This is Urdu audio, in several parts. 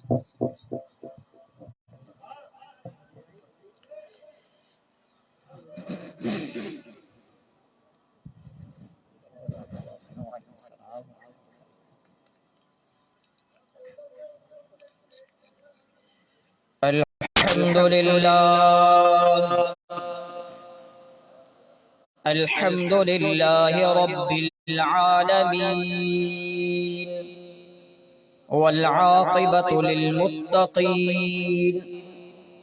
الحمد لله رب العالمين والعاقبة للمتقين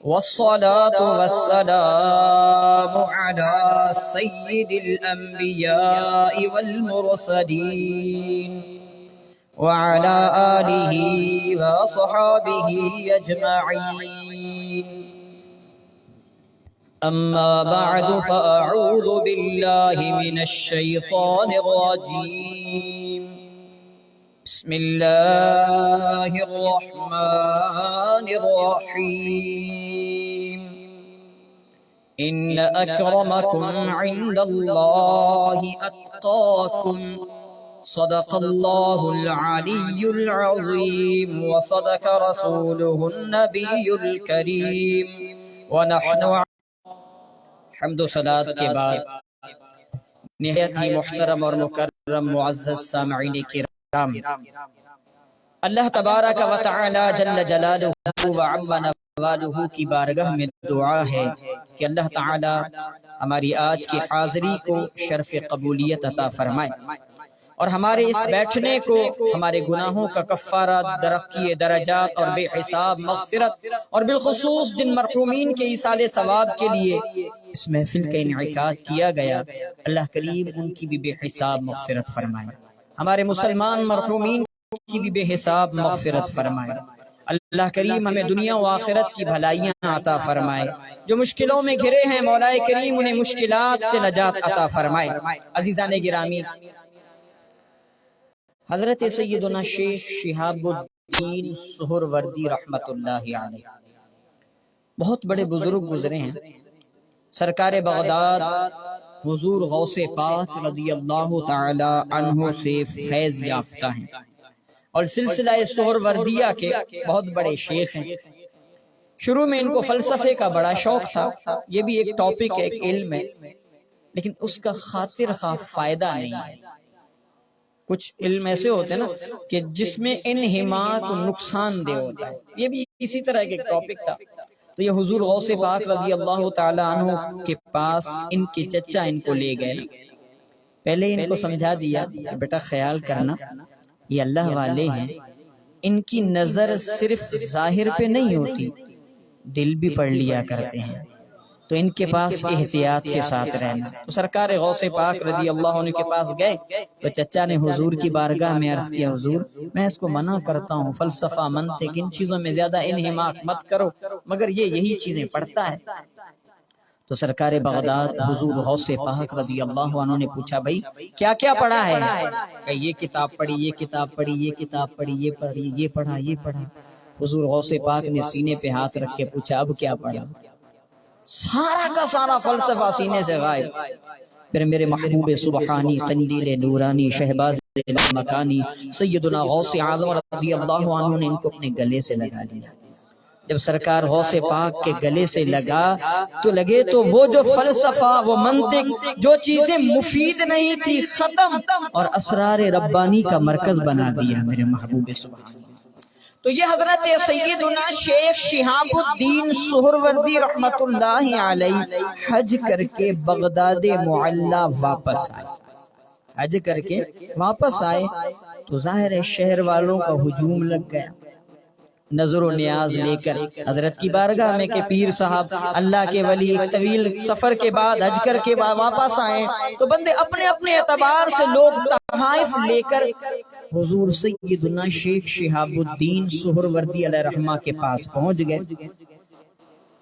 والصلاة والسلام على سيد الأنبياء والمرسلين وعلى آله وصحابه أجمعين. أما بعد فأعوذ بالله من الشيطان الرجيم. بسم الله الرحمن الرحيم. إن أكرمكم عند الله أتقاكم. صدق الله العلي العظيم وصدق رسوله النبي الكريم. ونحن حمد و صلات کے بعد نہایت ہی محترم اور مکرم معزز سامعین کرام، اللہ تبارک و تعالی جل جلالہ وعم نوالہ کی بارگاہ میں دعا ہے کہ اللہ تعالی ہماری آج کی حاضری کو شرف قبولیت عطا فرمائے اور ہمارے اس بیٹھنے کو ہمارے گناہوں کا کفارہ، ترقی درجات اور بے حساب مغفرت، اور بالخصوص جن مرحومین کے ایصال ثواب کے لیے اس محفل کا انعقاد کیا گیا، اللہ کریم ان کی بھی بے حساب مغفرت فرمائے، ہمارے مسلمان مرحومین کی بھی بے حساب مغفرت فرمائے۔ اللہ کریم ہمیں دنیا و آخرت کی بھلائیاں عطا فرمائے، جو مشکلوں میں گھرے ہیں مولا کریم انہیں مشکلات سے نجات عطا فرمائے۔ عزیزان گرامی، حضرت سیدنا شیخ شہاب الدین سہروردی رحمت اللہ علیہ بہت بڑے بزرگ گزرے ہیں۔ سرکار بغداد حضور غوث پاک رضی اللہ تعالی عنہ سے فیض یافتہ ہیں اور سلسلہ سہروردیہ کے بہت بڑے شیخ ہیں۔ شروع میں ان کو فلسفے کا بڑا شوق تھا، یہ بھی ایک ٹاپک ہے، ایک علم ہے، لیکن اس کا خاطر خواہ فائدہ نہیں ہے۔ کچھ علم ایسے ہوتے ہیں نا کہ جس میں انہماک نقصان دہ ہوتا ہے، یہ بھی اسی طرح ایک ٹاپک تھا۔ تو یہ حضور غوث پاک رضی اللہ تعالی عنہ کے پاس ان کے چچا ان کو لے گئے، پہلے ان کو سمجھا دیا کہ بیٹا خیال کرنا یہ اللہ والے ہیں، ان کی نظر صرف ظاہر پہ نہیں ہوتی، دل بھی پڑھ لیا کرتے ہیں، تو ان کے پاس احتیاط کے ساتھ رہنا۔ تو سرکار غوث پاک رضی اللہ عنہ کے پاس گئے تو چچا نے حضور کی بارگاہ میں عرض کیا، حضور میں اس کو منع کرتا ہوں، فلسفہ منطق ان چیزوں میں زیادہ انہماک مت کرو، مگر یہ یہی چیزیں پڑھتا ہے۔ تو سرکار بغداد حضور غوث پاک رضی اللہ عنہ نے پوچھا، بھائی کیا کیا پڑھا ہے؟ کہ یہ کتاب پڑھی، یہ کتاب پڑھی، یہ کتاب پڑھی، یہ پڑھی، یہ پڑھا، یہ پڑھا۔ حضور غوث پاک نے سینے پہ ہاتھ رکھ کے پوچھا، اب کیا پڑھا؟ سارا کا سارا فلسفہ سینے سے غائب۔ پھر میرے محبوب سبحانی، قندیل نورانی، شہباز مکانی سیدنا غوث اعظم رضی اللہ عنہ نے ان کو اپنے گلے سے لگا دیا۔ جب سرکار غوث پاک کے گلے سے لگا تو لگے تو وہ جو فلسفہ، وہ منطق، جو چیزیں مفید نہیں تھی، ختم اور اسرار ربانی کا مرکز بنا دیا میرے محبوب سبحانی۔ تو یہ حضرت سیدنا شیخ شہاب الدین سہروردی رحمت اللہ علیہ حج کر کے بغداد معلی واپس آئے۔ حج کر کے واپس آئے تو ظاہر ہے شہر والوں کا ہجوم لگ گیا، نظر و نیاز لے کر حضرت کی بارگاہ میں کہ پیر صاحب اللہ کے ولی ایک طویل سفر کے بعد حج کر کے واپس آئے، تو بندے اپنے اپنے اعتبار سے لوگ تحائف لے کر حضور سیدنا شیخ شہاب الدین سہروردی علیہ رحمہ کے پاس پہنچ گئے۔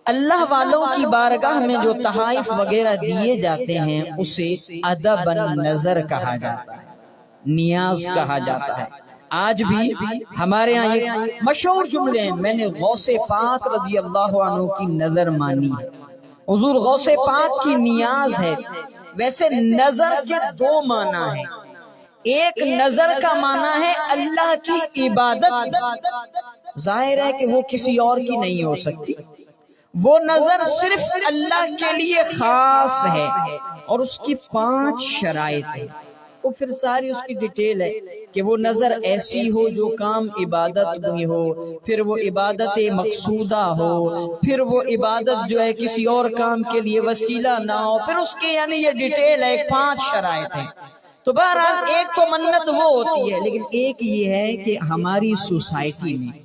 اللہ والوں کی بارگاہ میں جو تحائف وغیرہ دیے جاتے ہیں اسے ادب نظر کہا جاتا ہے، نیاز کہا جاتا ہے۔ آج بھی ہمارے ہاں یہ مشہور جملے ہیں، میں نے غوث پاک رضی اللہ عنہ کی نظر مانی ہے، حضور غوث پاک کی نیاز ہے۔ ویسے نظر کے دو معنی ہیں، ایک نظر کا معنی ہے اللہ کی عبادت، ظاہر ہے کہ وہ کسی اور کی نہیں ہو سکتی، وہ نظر صرف اللہ کے لیے خاص ہے، اور اس کی 5 شرائط ہیں۔ وہ پھر ساری اس کی ڈیٹیل ہے کہ وہ نظر ایسی ہو جو کام عبادت میں ہو، پھر وہ عبادت مقصودہ ہو، پھر وہ عبادت جو ہے کسی اور کام کے لیے وسیلہ نہ ہو، پھر اس کے یعنی یہ ڈیٹیل ہے، 5 شرائط ہیں۔ تو بہرحال ایک تو منت وہ ہوتی ہے، لیکن ایک یہ ہے کہ ہماری سوسائٹی میں،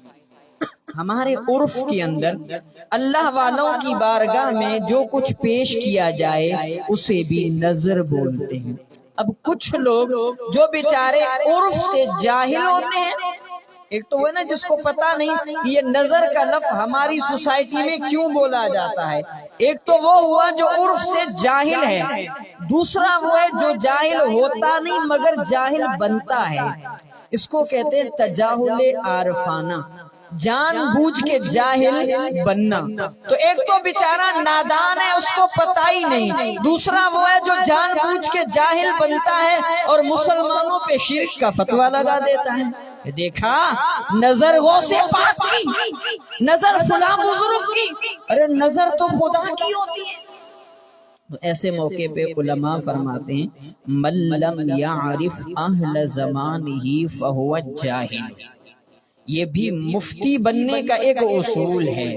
ہمارے عرف کے اندر اللہ والوں کی بارگاہ میں جو کچھ پیش کیا جائے اسے بھی نظر بولتے ہیں۔ اب کچھ لوگ جو بیچارے عرف سے جاہل ہوتے ہیں، ایک تو وہ نا جس کو پتا نہیں کہ یہ نظر کا لفظ ہماری سوسائٹی میں کیوں بولا جاتا ہے، ایک تو وہ ہوا جو عرف سے جاہل ہے، دوسرا وہ ہے جو جاہل ہوتا نہیں مگر جاہل بنتا ہے، اس کو کہتے ہیں تجاہل عارفانہ، جان بوجھ کے جاہل بننا۔ تو ایک تو بیچارہ نادان ہے، اس کو پتہ ہی نہیں، دوسرا وہ ہے جو جان بوجھ کے جاہل بنتا ہے اور مسلمانوں پہ شرک کا فتویٰ لگا دیتا ہے۔ دیکھا نظر غوث پاک کی، نظر فلاں بزرگ کی، ارے نظر تو خدا کی ہوتی ہے۔ تو ایسے موقع پہ علماء فرماتے ہیں من لم یعرف اہل زمانہ فہو جاہل۔ یہ بھی مفتی بننے کا ایک اصول ہے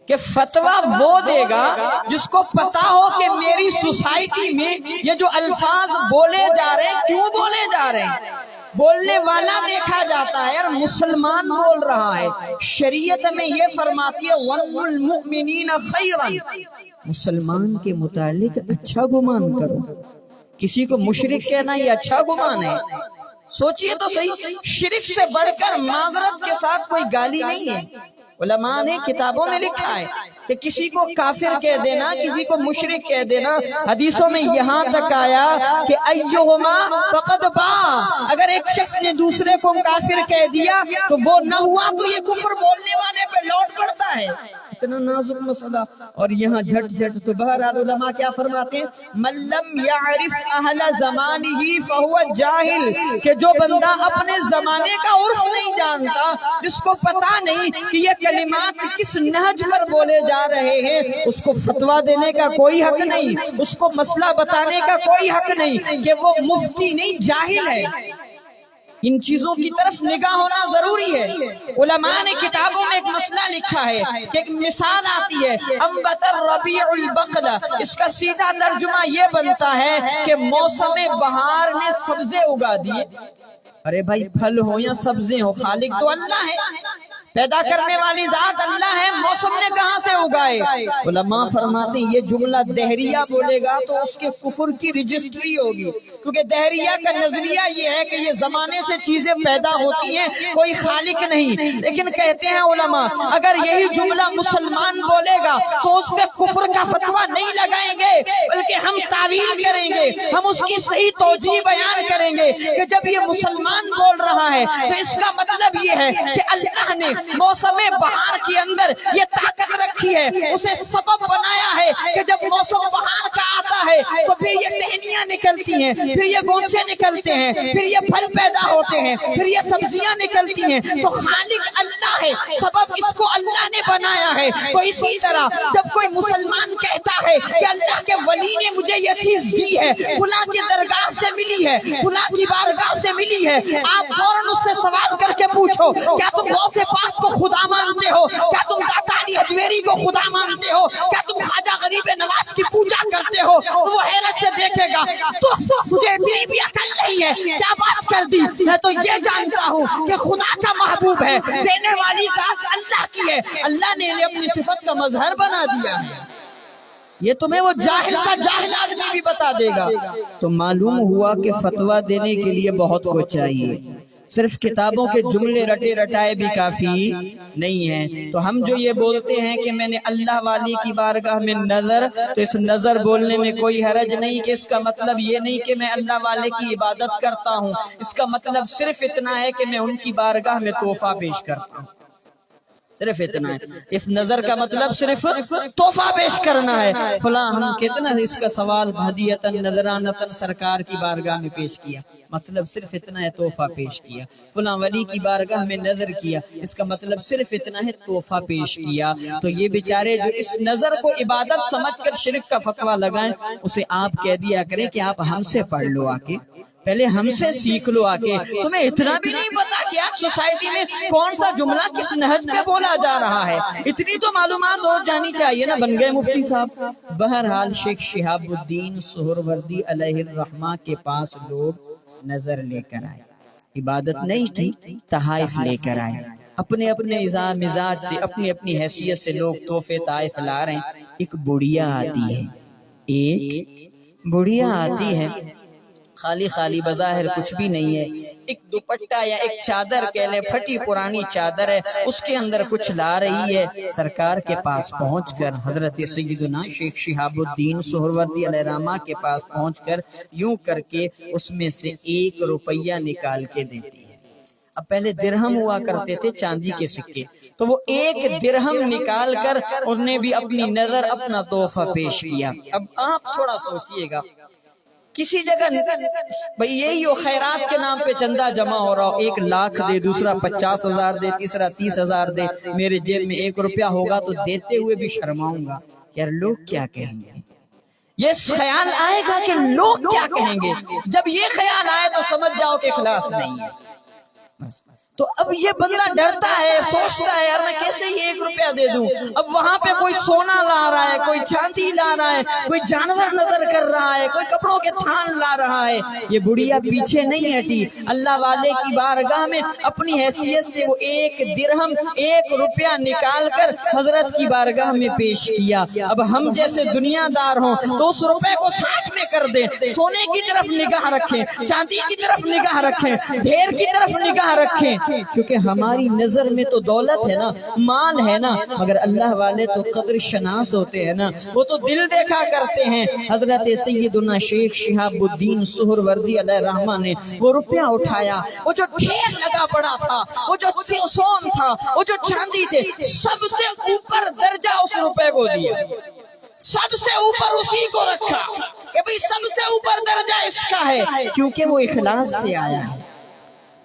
کہ فتویٰ وہ دے گا جس کو پتا ہو کہ میری سوسائٹی میں یہ جو الفاظ بولے جا رہے ہیں کیوں بولے جا رہے ہیں، بولنے والا دیکھا جاتا ہے اور مسلمان بول رہا ہے۔ شریعت میں یہ فرماتی ہے وَظُنُّ الْمُؤْمِنِينَ خَيْرًا، مسلمان کے متعلق اچھا گمان کرو۔ کسی کو مشرک کہنا یہ اچھا گمان ہے؟ سوچئے تو صحیح، شرک سے بڑھ کر معذرت کے ساتھ کوئی گالی نہیں ہے۔ علماء نے کتابوں میں لکھا ہے کہ کسی کو کافر کہہ دینا، کسی کو مشرک کہہ دینا، حدیثوں میں یہاں تک آیا کہ ایہما فقد باء، اگر ایک شخص نے دوسرے کو کافر کہہ دیا تو وہ نہ ہوا تو یہ کفر بولنے والے پہ لوٹ پڑتا ہے۔ اتنا نازک مسئلہ، اور یہاں جھٹ جھٹ تو بہرحال علماء کیا فرماتے ہیں من لم یعرف اہل زمانہ فہو جاہل، کہ جو بندہ اپنے زمانے کا عرف نہیں جانتا، جس کو پتا نہیں کہ یہ کلمات کس نہج پر بولے جا رہے ہیں، اس کو فتویٰ دینے کا کوئی حق نہیں، اس کو مسئلہ بتانے کا کوئی حق نہیں، کہ وہ مفتی نہیں جاہل ہے۔ ان چیزوں کی طرف نگاہ ہونا ضروری ہے۔ علماء نے کتابوں میں ایک مسئلہ لکھا ہے کہ ایک مثال آتی ہے انبت الربیع البقل، اس کا سیدھا ترجمہ یہ بنتا ہے کہ موسم بہار نے سبزے اگا دیے۔ ارے بھائی پھل ہو یا سبزے ہو، خالق تو اللہ ہے، پیدا کرنے والی ذات اللہ ہے، موسم نے کہاں سے اگائے؟ علماء فرماتے ہیں یہ جملہ دہریہ بولے گا تو اس کے کفر کی رجسٹری ہوگی، کیونکہ دہریہ کا نظریہ یہ ہے کہ یہ زمانے سے چیزیں پیدا ہوتی ہیں، کوئی خالق نہیں۔ لیکن کہتے ہیں علماء اگر یہی جملہ مسلمان بولے گا تو اس پہ کفر کا فتویٰ نہیں لگائیں گے، بلکہ ہم تعویل کریں گے، ہم اس کی صحیح توجیہ بیان کریں گے کہ جب یہ مسلمان بول رہا ہے تو اس کا مطلب یہ ہے کہ اللہ نے موسم بہار کے اندر یہ طاقت رکھی ہے، اسے سبب بنایا ہے کہ جب موسم بہار کا آتا ہے تو پھر یہ ٹہنیاں نکلتی ہیں، پھر یہ گونچے نکلتے ہیں، پھر یہ پھل پیدا ہوتے ہیں، پھر یہ سبزیاں نکلتی ہیں۔ تو خالق اللہ ہے، سبب اس کو اللہ نے بنایا ہے۔ تو اسی طرح جب کوئی مسلمان کہتا ہے کہ اللہ کے ولی نے مجھے یہ چیز دی ہے، خدا کی درگاہ سے ملی ہے، خدا کی بارگاہ سے ملی ہے، آپ فوراً اس سے سوال کر کے پوچھو کیا تم غوث پاک کو خدا مانتے ہو؟ کیا تم داتا علی حجویری کو خدا مانتے ہو؟ کیا تم خواجہ غریب نواز کی پوجا کرتے ہو؟ وہ حیرت سے دیکھے گا تو مجھے اتنی بھی عقل نہیں ہے، کیا بات کر دی؟ میں تو یہ جانتا ہوں کہ خدا کا محبوب ہے، دینے والی ذات اللہ کی ہے، اللہ نے اپنی صفت کا مظہر بنا دیا ہے۔ یہ تمہیں وہ جاہل کا جاہل آدمی بھی بتا دے گا۔ تو معلوم ہوا کہ فتویٰ دینے کے لیے بہت کچھ چاہیے، صرف کتابوں کے جملے رٹے رٹائے بھی کافی نہیں ہیں۔ تو ہم جو یہ بولتے ہیں کہ میں نے اللہ والی کی بارگاہ میں نظر، تو اس نظر بولنے میں کوئی حرج نہیں کہ اس کا مطلب یہ نہیں کہ میں اللہ والے کی عبادت کرتا ہوں، اس کا مطلب صرف اتنا ہے کہ میں ان کی بارگاہ میں تحفہ پیش کرتا ہوں۔ صرف اتنا ہے. اس نظر کا مطلب صرف تحفہ پیش کرنا ہے. فلاں ہم کتنا اس کا سوال ہدیتاً نذرانتاً سرکار کی بارگاہ میں پیش کیا، مطلب صرف اتنا ہے تحفہ پیش کیا. فلاں ولی کی بارگاہ میں نظر کیا، اس کا مطلب صرف اتنا ہے تحفہ پیش کیا. تو یہ بیچارے جو اس نظر کو عبادت سمجھ کر شرک کا فتویٰ لگائیں، اسے آپ کہہ دیا کریں کہ آپ ہم سے پڑھ لو آ کے، پہلے ہم سے سیکھ لو آکے. تمہیں اتنا بھی نہیں پتا کہ آج سوسائٹی میں کون سا جملہ کس نہج پہ بولا جا رہا ہے، اتنی تو معلومات ہو جانی چاہیے نا. بن گئے مفتی صاحب. بہرحال شیخ شہاب الدین سہروردی علیہ الرحمہ کے پاس لوگ نظر لے کر آئے، عبادت نہیں کی، تحائف لے کر آئے. اپنے اپنے مزاج سے، اپنی اپنی حیثیت سے لوگ تحفے تحائف لا رہے ہیں. ایک بڑھیا آتی ہے، ایک بڑھیا آتی ہے، خالی بظاہر کچھ بھی نہیں ہے. ایک دوپٹہ یا ایک چادر کہہ لیں، پھٹی پرانی چادر ہے، اس کے اندر کچھ لا رہی ہے. سرکار کے پاس پہنچ کر، حضرت سیدنا شیخ شہاب الدین سہروردی علیہ الرحمہ کے پاس پہنچ کر یوں کر کے اس میں سے 1 روپیہ نکال کے دیتی ہے. اب پہلے درہم ہوا کرتے تھے، چاندی کے سکے، تو وہ 1 درہم نکال کر انہوں نے بھی اپنی نظر، اپنا تحفہ پیش کیا. اب آپ تھوڑا سوچئے گا، کسی جگہ بھئی یہی ہو خیرات کے نام پہ چندہ جمع ہو رہا ہو، 1 لاکھ دے، دوسرا 50,000 دے، تیسرا 30,000 دے، میرے جیب میں 1 روپیہ ہوگا تو دیتے ہوئے بھی شرماؤں گا، یار لوگ کیا کہیں گے. یہ خیال آئے گا کہ لوگ کیا کہیں گے. جب یہ خیال آئے تو سمجھ جاؤ کہ اخلاص نہیں ہے. تو اب یہ بندہ ڈرتا ہے، سوچتا ہے یار میں کیسے یہ 1 روپیہ دے دوں. اب وہاں پہ کوئی سونا لا رہا ہے، کوئی چاندی لا رہا ہے، کوئی جانور نظر کر رہا ہے، کوئی کپڑوں کے تھان لا رہا ہے. یہ بڑھیا پیچھے نہیں ہٹی، اللہ والے کی بارگاہ میں اپنی حیثیت سے وہ 1 درہم 1 روپیہ نکال کر حضرت کی بارگاہ میں پیش کیا. اب ہم جیسے دنیا دار ہوں تو اس روپے کو 60 میں کر دیں، سونے کی طرف نگاہ رکھیں، چاندی کی طرف نگاہ رکھیں، ڈھیر کی طرف نگاہ رکھیں، کیونکہ ہماری نظر میں تو دولت ہے نا، مال ہے نا، مگر اللہ والے تو قدر شناس ہوتے ہیں نا، وہ تو دل دیکھا کرتے ہیں. حضرت سیدنا شیخ شہاب الدین سہروردی علیہ الرحمہ نے وہ روپیہ اٹھایا، وہ جو ڈھیر لگا پڑا تھا، وہ جو سون تھا، وہ جو چاندی تھے، سب سے اوپر درجہ اس روپے کو دیا، سب سے اوپر اسی کو رکھا کہ بھئی سب سے اوپر درجہ اس کا ہے، کیونکہ وہ اخلاص سے آیا ہے،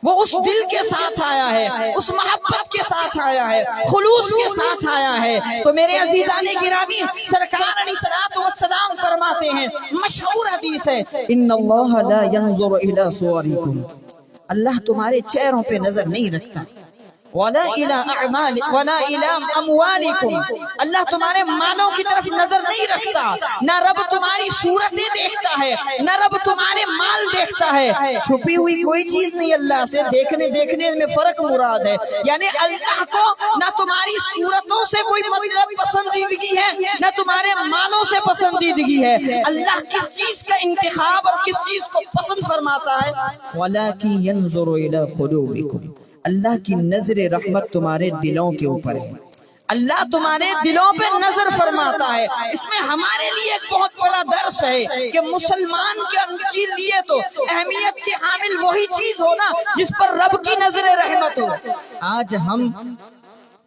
وہ اس دل کے ساتھ آیا ہے، اس محبت کے ساتھ آیا ہے، خلوص کے ساتھ آیا ہے. تو میرے عزیزان گرامی، سرکار علیہ السلام فرماتے ہیں، مشہور حدیث ہے، ان اللہ لا ينظر الى صورکم، اللہ تمہارے چہروں پہ نظر نہیں رکھتا، ولا الى اموالکم، اللہ تمہارے مالوں کی طرف نظر نہیں رکھتا. نہ رب تمہاری صورتیں دیکھتا ہے، نہ رب تمہارے مال دیکھتا ہے. چھپی ہوئی کوئی چیز نہیں اللہ سے، دیکھنے میں فرق مراد ہے. یعنی اللہ کو نہ تمہاری صورتوں سے کوئی مطلب پسندیدگی ہے، نہ تمہارے مالوں سے پسندیدگی ہے. اللہ کس چیز کا انتخاب اور کس چیز کو پسند فرماتا ہے، ولکن ينظر الى قلوبکم، اللہ کی نظر رحمت تمہارے دلوں کے اوپر ہے، اللہ تمہارے دلوں پہ نظر فرماتا ہے. اس میں ہمارے لیے ایک بہت بڑا درس ہے کہ مسلمان کے لیے تو اہمیت کے حامل وہی چیز ہو نا جس پر رب کی نظر رحمت ہو. آج ہم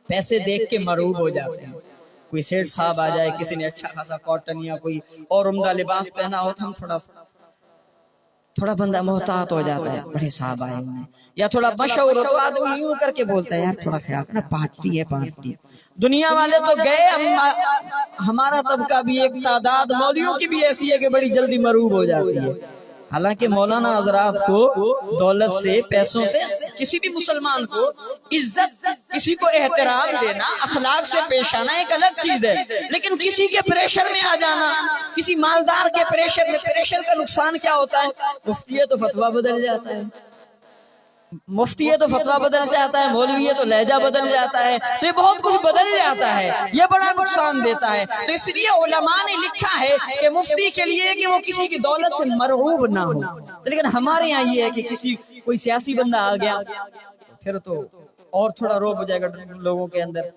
پیسے دیکھ کے مرعوب ہو جاتے ہیں. کوئی سیٹ صاحب آ جائے، کسی نے اچھا خاصا کاٹن یا کوئی اور عمدہ لباس پہنا ہو تو ہم تھوڑا بندہ محتاط ہو جاتا ہے، بڑے صاحب آئے ہوئے ہیں، یا تھوڑا مشہور ہو تو آدمی یوں کر کے بولتا ہے یار تھوڑا خیال کرنا، پارٹی ہے. دنیا والے تو گئے، ہمارا طبقہ بھی ایک تعداد مولیوں کی بھی ایسی ہے کہ بڑی جلدی مرعوب ہو جاتی ہے. حالانکہ مولانا حضرات کو دولت سے، پیسوں سے، کسی بھی مسلمان کو عزت، کسی کو احترام دینا، اخلاق سے پیش آنا ایک الگ چیز ہے. لیکن کسی کے پریشر میں آ جانا، کسی مالدار کے پریشر میں، پریشر کا نقصان کیا ہوتا ہے؟ مفتی ہے تو فتویٰ بدل جاتا ہے، مفتی ہے تو فتویٰ بدل جاتا ہے، مولوی ہے تو لہجہ بدل جاتا ہے، تو یہ بہت کچھ بدل جاتا ہے، یہ بڑا نقصان دیتا ہے. تو اس لیے علماء نے لکھا ہے کہ مفتی کے لیے کہ وہ کسی کی دولت سے مرعوب نہ ہو. لیکن ہمارے یہاں یہ ہے کہ کوئی سیاسی بندہ آ گیا پھر تو اور تھوڑا روب ہو جائے گا لوگوں کے اندر.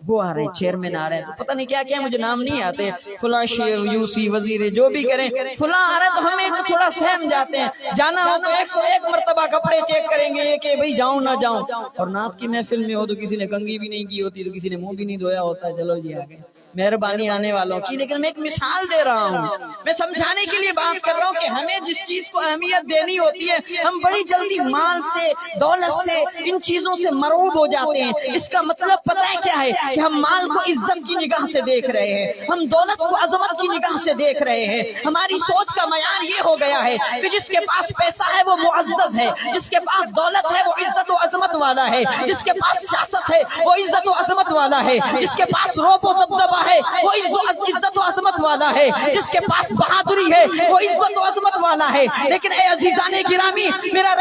وہ آ رہے ہیں، چیئرمین آ رہے ہیں، تو پتہ نہیں کیا کیا، مجھے نام نہیں آتے، فلاں یوسی وزیر جو بھی کریں، فلاں آ رہے ہیں تو ہمیں تو تھوڑا سہم جاتے ہیں، جانا ہو تو 101 مرتبہ کپڑے چیک کریں گے کہ بھئی جاؤں نہ جاؤں، اور نعت کی محفل میں ہو تو کسی نے کنگھی بھی نہیں کی ہوتی، تو کسی نے منہ بھی نہیں دھویا ہوتا، چلو جی آگے مہربانی آنے والوں کی۔ لیکن میں ایک مثال دے رہا ہوں، میں سمجھانے کے لیے بات کر رہا ہوں کہ ہمیں جس چیز کو اہمیت دینی ہوتی ہے ہم بڑی جلدی مال سے، دولت سے، ان چیزوں سے مرعوب ہو جاتے ہیں۔ اس کا مطلب پتہ ہے کیا ہے کہ ہم مال کو عزت کی نگاہ سے دیکھ رہے ہیں، ہم دولت کو عظمت کی نگاہ سے دیکھ رہے ہیں۔ ہماری سوچ کا معیار یہ ہو گیا ہے کہ جس کے پاس پیسہ ہے وہ معزز ہے، جس کے پاس دولت ہے وہ عزت و عظمت والا ہے، جس کے پاس سیاست ہے وہ عزت و عظمت والا ہے، جس کے پاس روب و دبدبہ ہے وہ عزت و عظمت والا ہے، جس کے پاس بہادری ہے وہ عزت و عظمت والا ہے۔ لیکن اے عزیزان گرامی، میرے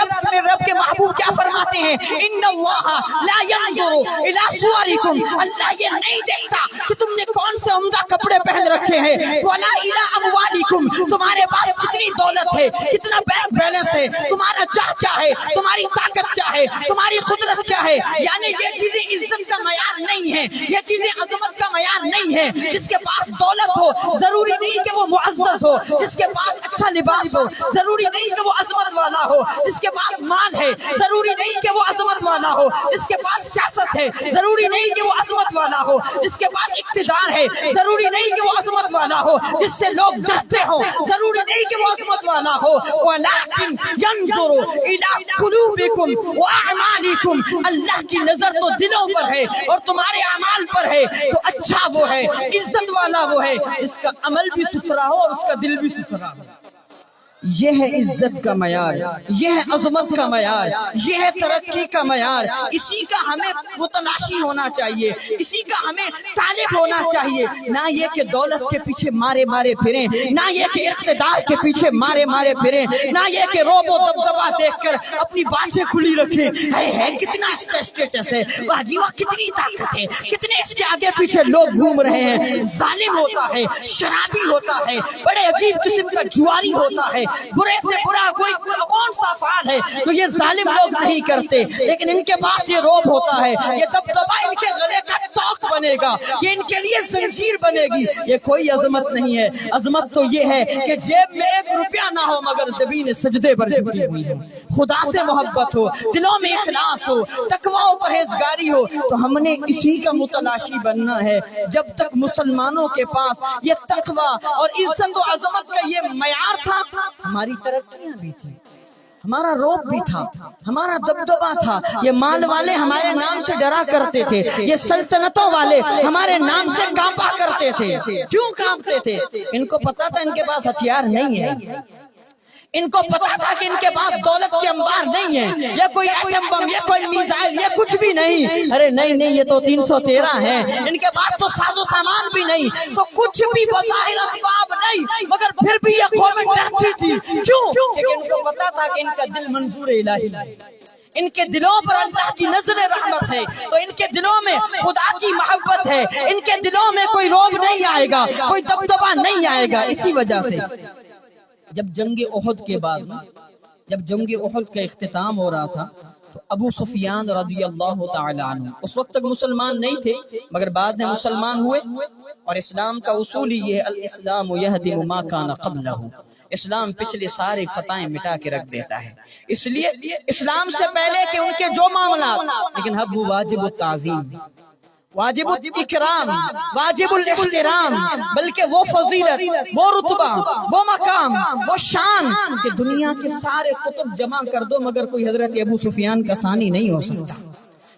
رب کے محبوب کیا فرماتے ہیں؟ ان اللہ لا ينظر الى صورکم، اللہ یہ نہیں دیکھتا کہ تم نے کون سے عمدہ کپڑے پہن رکھے ہیں، ولا الى اموالکم، تمہارے پاس کتنی دولت ہے، کتنا بینک بیلنس ہے، تمہارا جاہ کیا ہے، تمہاری طاقت کیا ہے، تمہاری قدرت کیا ہے۔ یعنی یہ چیزیں عزت کا معیار نہیں ہے، یہ چیزیں عظمت کا معیار نہیں ہے۔ جس کے پاس دولت ہو ضروری نہیں کہ وہ معزز ہو، جس کے پاس اچھا لباس ہو ضروری نہیں کہ وہ عظمت والا ہو، جس کے پاس مال ہے ضروری نہیں کہ وہ عظمت والا ہو، جس کے پاس سیاست ہے ضروری نہیں کہ وہ عظمت والا ہو، جس کے پاس اقتدار ہے ضروری نہیں کہ وہ عظمت والا ہو، جس سے لوگ ڈرتے ہوں ضروری نہیں کہ وہ عظمت والا ہو۔ وَلَٰكِنْ يَنظُرُ إِلَىٰ قُلُوبِكُمْ وَأَعْمَالِكُمْ، اللہ کی نظر تو دلوں پر ہے اور تمہارے اعمال پر ہے، تو اچھا وہ ہے، عزت والا وہ ہے اس کا عمل بھی ستھرا ہو اور اس کا دل بھی ستھرا ہو۔ یہ ہے عزت کا معیار، یہ ہے عظمت کا معیار، یہ ہے ترقی کا معیار۔ اسی کا ہمیں متلاشی ہونا چاہیے، اسی کا ہمیں طالب ہونا چاہیے، نہ یہ کہ دولت کے پیچھے مارے مارے پھریں، نہ یہ کہ اقتدار کے پیچھے مارے مارے پھریں، نہ یہ کہ روب و دبدبہ دیکھ کر اپنی باتیں کھلی رکھیں، ہے کتنا اس کا اسٹیٹس ہے، واہ جی واہ کتنی طاقت ہے، کتنے اس کے آگے پیچھے لوگ گھوم رہے ہیں۔ ظالم ہوتا ہے، شرابی ہوتا ہے، بڑے عجیب قسم کا جواری ہوتا ہے، برے سے برا کوئی کون سا فعال ہے تو یہ ظالم لوگ نہیں کرتے، لیکن ان کے پاس یہ روب ہوتا ہے، یہ دبدبہ ان کے گلے کا توق بنے گا، یہ ان کے لیے زنجیر بنے گی۔ یہ کوئی عظمت نہیں ہے، عظمت تو یہ ہے کہ جیب میں 1 روپیہ نہ ہو مگر زمین سجدے پر جھکی ہوئی ہو، خدا سے محبت ہو، دلوں میں اخلاص ہو، تقوی و پرہیزگاری ہو۔ تو ہم نے اسی کا متلاشی بننا ہے۔ جب تک مسلمانوں کے پاس یہ تقوی اور عزت و عظمت کا یہ معیار تھا، ہماری ترقیاں بھی تھی، ہمارا روب بھی تھا، ہمارا دبدبہ تھا۔ یہ مال والے ہمارے نام سے ڈرا کرتے تھے، یہ سلطنتوں والے ہمارے نام سے کانپا کرتے تھے۔ کیوں کانپتے تھے؟ ان کو پتا تھا ان کے پاس ہتھیار نہیں ہے، ان کو پتا تھا کہ ان کے پاس دولت کے انبار نہیں ہے، یہ کوئی ایٹم بم، یہ کوئی میزائل، یہ کچھ بھی نہیں۔ ارے نہیں یہ تو 313 ہیں، ان کے پاس تو ساز و سامان بھی نہیں، تو کچھ بھی بظاہر اسباب نہیں، مگر پھر بھی یہ قوم ڈرتی تھی۔ کیوں؟ کیونکہ ان کو پتا تھا کہ ان کا دل منظور الہی ہے، ان کے دلوں پر اللہ کی نظر رحمت ہے، تو ان کے دلوں میں خدا کی محبت ہے، ان کے دلوں میں کوئی روب نہیں آئے گا، کوئی دبدبہ نہیں آئے گا۔ اسی وجہ سے جب جنگ احد کے بعد، جب جنگ احد کا اختتام ہو رہا تھا تو ابو سفیان رضی اللہ تعالی عنہ اس وقت تک مسلمان نہیں تھے مگر بعد میں مسلمان ہوئے، اور اسلام کا اصول یہ ہے الاسلام یہدم ما کان قبلہ، اسلام پچھلے سارے خطائیں مٹا کے رکھ دیتا ہے۔ اس لیے اسلام سے پہلے کہ ان کے جو معاملات، لیکن اب وہ واجب التعظیم، واجب الاکرام، واجب الاحترام، بلکہ وہ فضیلت، وہ رتبہ، وہ مقام، وہ شان کہ دنیا کے سارے کتب جمع کر دو مگر کوئی حضرت ابو سفیان کا ثانی نہیں ہو سکتا۔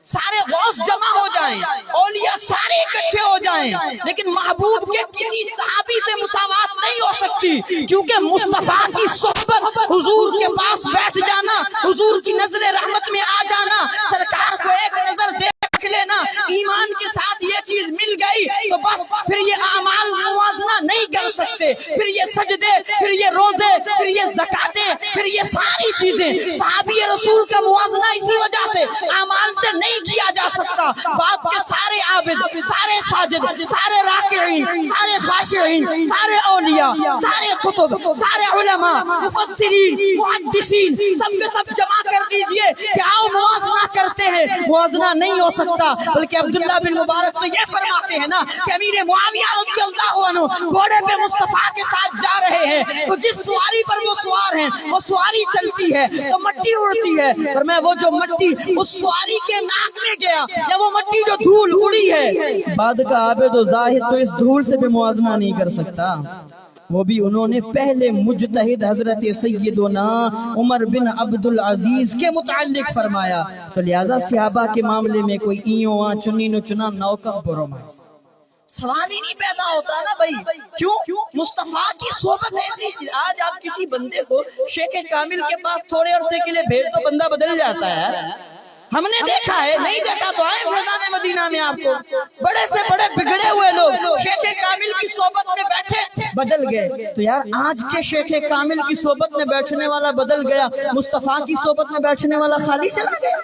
سارے غوث جمع ہو جائیں، اولیاء سارے اکٹھے ہو جائیں، لیکن محبوب کے کسی صحابی سے مساوات نہیں ہو سکتی، کیونکہ مصطفیٰ کی صحبت، حضور کے پاس بیٹھ جانا، حضور کی نظر رحمت میں آ جانا، سرکار کو ایک نظر دیکھ لینا، ایمان کے ساتھ یہ چیز مل گئی تو بس پھر یہ اعمال موازنہ نہیں کر سکتے، پھر یہ سجدے، پھر یہ روزے، پھر یہ زکاتیں، پھر یہ ساری چیزیں صحابی رسول کا موازنہ اسی وجہ سے اعمال سے نہیں کیا جا سکتا۔ بعد کے سارے عابد، سارے ساجد، سارے راکعین، سارے خاشعین، سارے اولیاء، سارے قطب، سارے علماء، مفسرین، محدثین، سب کے سب جمع کر دیجئے کہ آؤ موازنہ کرتے ہیں، موازنہ نہیں ہو سکتا۔ بلکہ عبداللہ بن مبارک تو یہ فرماتے ہیں نا کہ امیر معاویہ رضی اللہ عنہ گھوڑے پہ مصطفیٰ کے ساتھ جا رہے ہیں، تو جس سواری پر وہ سوار ہیں وہ سواری چلتی ہے تو مٹی اڑتی ہے، اور میں وہ جو مٹی اس سواری کے ناک میں گیا یا وہ مٹی جو دھول اڑی ہے، بعد کا عابد و زاہد تو اس دھول سے بھی موازنہ نہیں کر سکتا۔ وہ بھی انہوں نے پہلے مجتہد حضرت سیدنا عمر بن عبدالعزیز کے متعلق فرمایا۔ تو لہذا صحابہ کے معاملے میں کوئی ایوں چنی نو چنا نوکم پرومائز سوال ہی نہیں پیدا ہوتا نا بھائی۔ کیوں؟ مصطفیٰ کی صحبت ایسی چیز۔ آج آپ کسی بندے کو شیخ کامل کے پاس تھوڑے عرصے کے لیے بھیج تو بندہ بدل جاتا ہے۔ ہم نے دیکھا ہے، نہیں دیکھا تو آئے فیضان مدینہ میں آپ کو بڑے سے بڑے بگڑے ہوئے لوگ شیخ کامل کی صحبت میں بیٹھے بدل گئے۔ تو یار آج کے شیخ کامل کی صحبت میں بیٹھنے والا بدل گیا، مصطفیٰ کی صحبت میں بیٹھنے والا خالی چلا گیا۔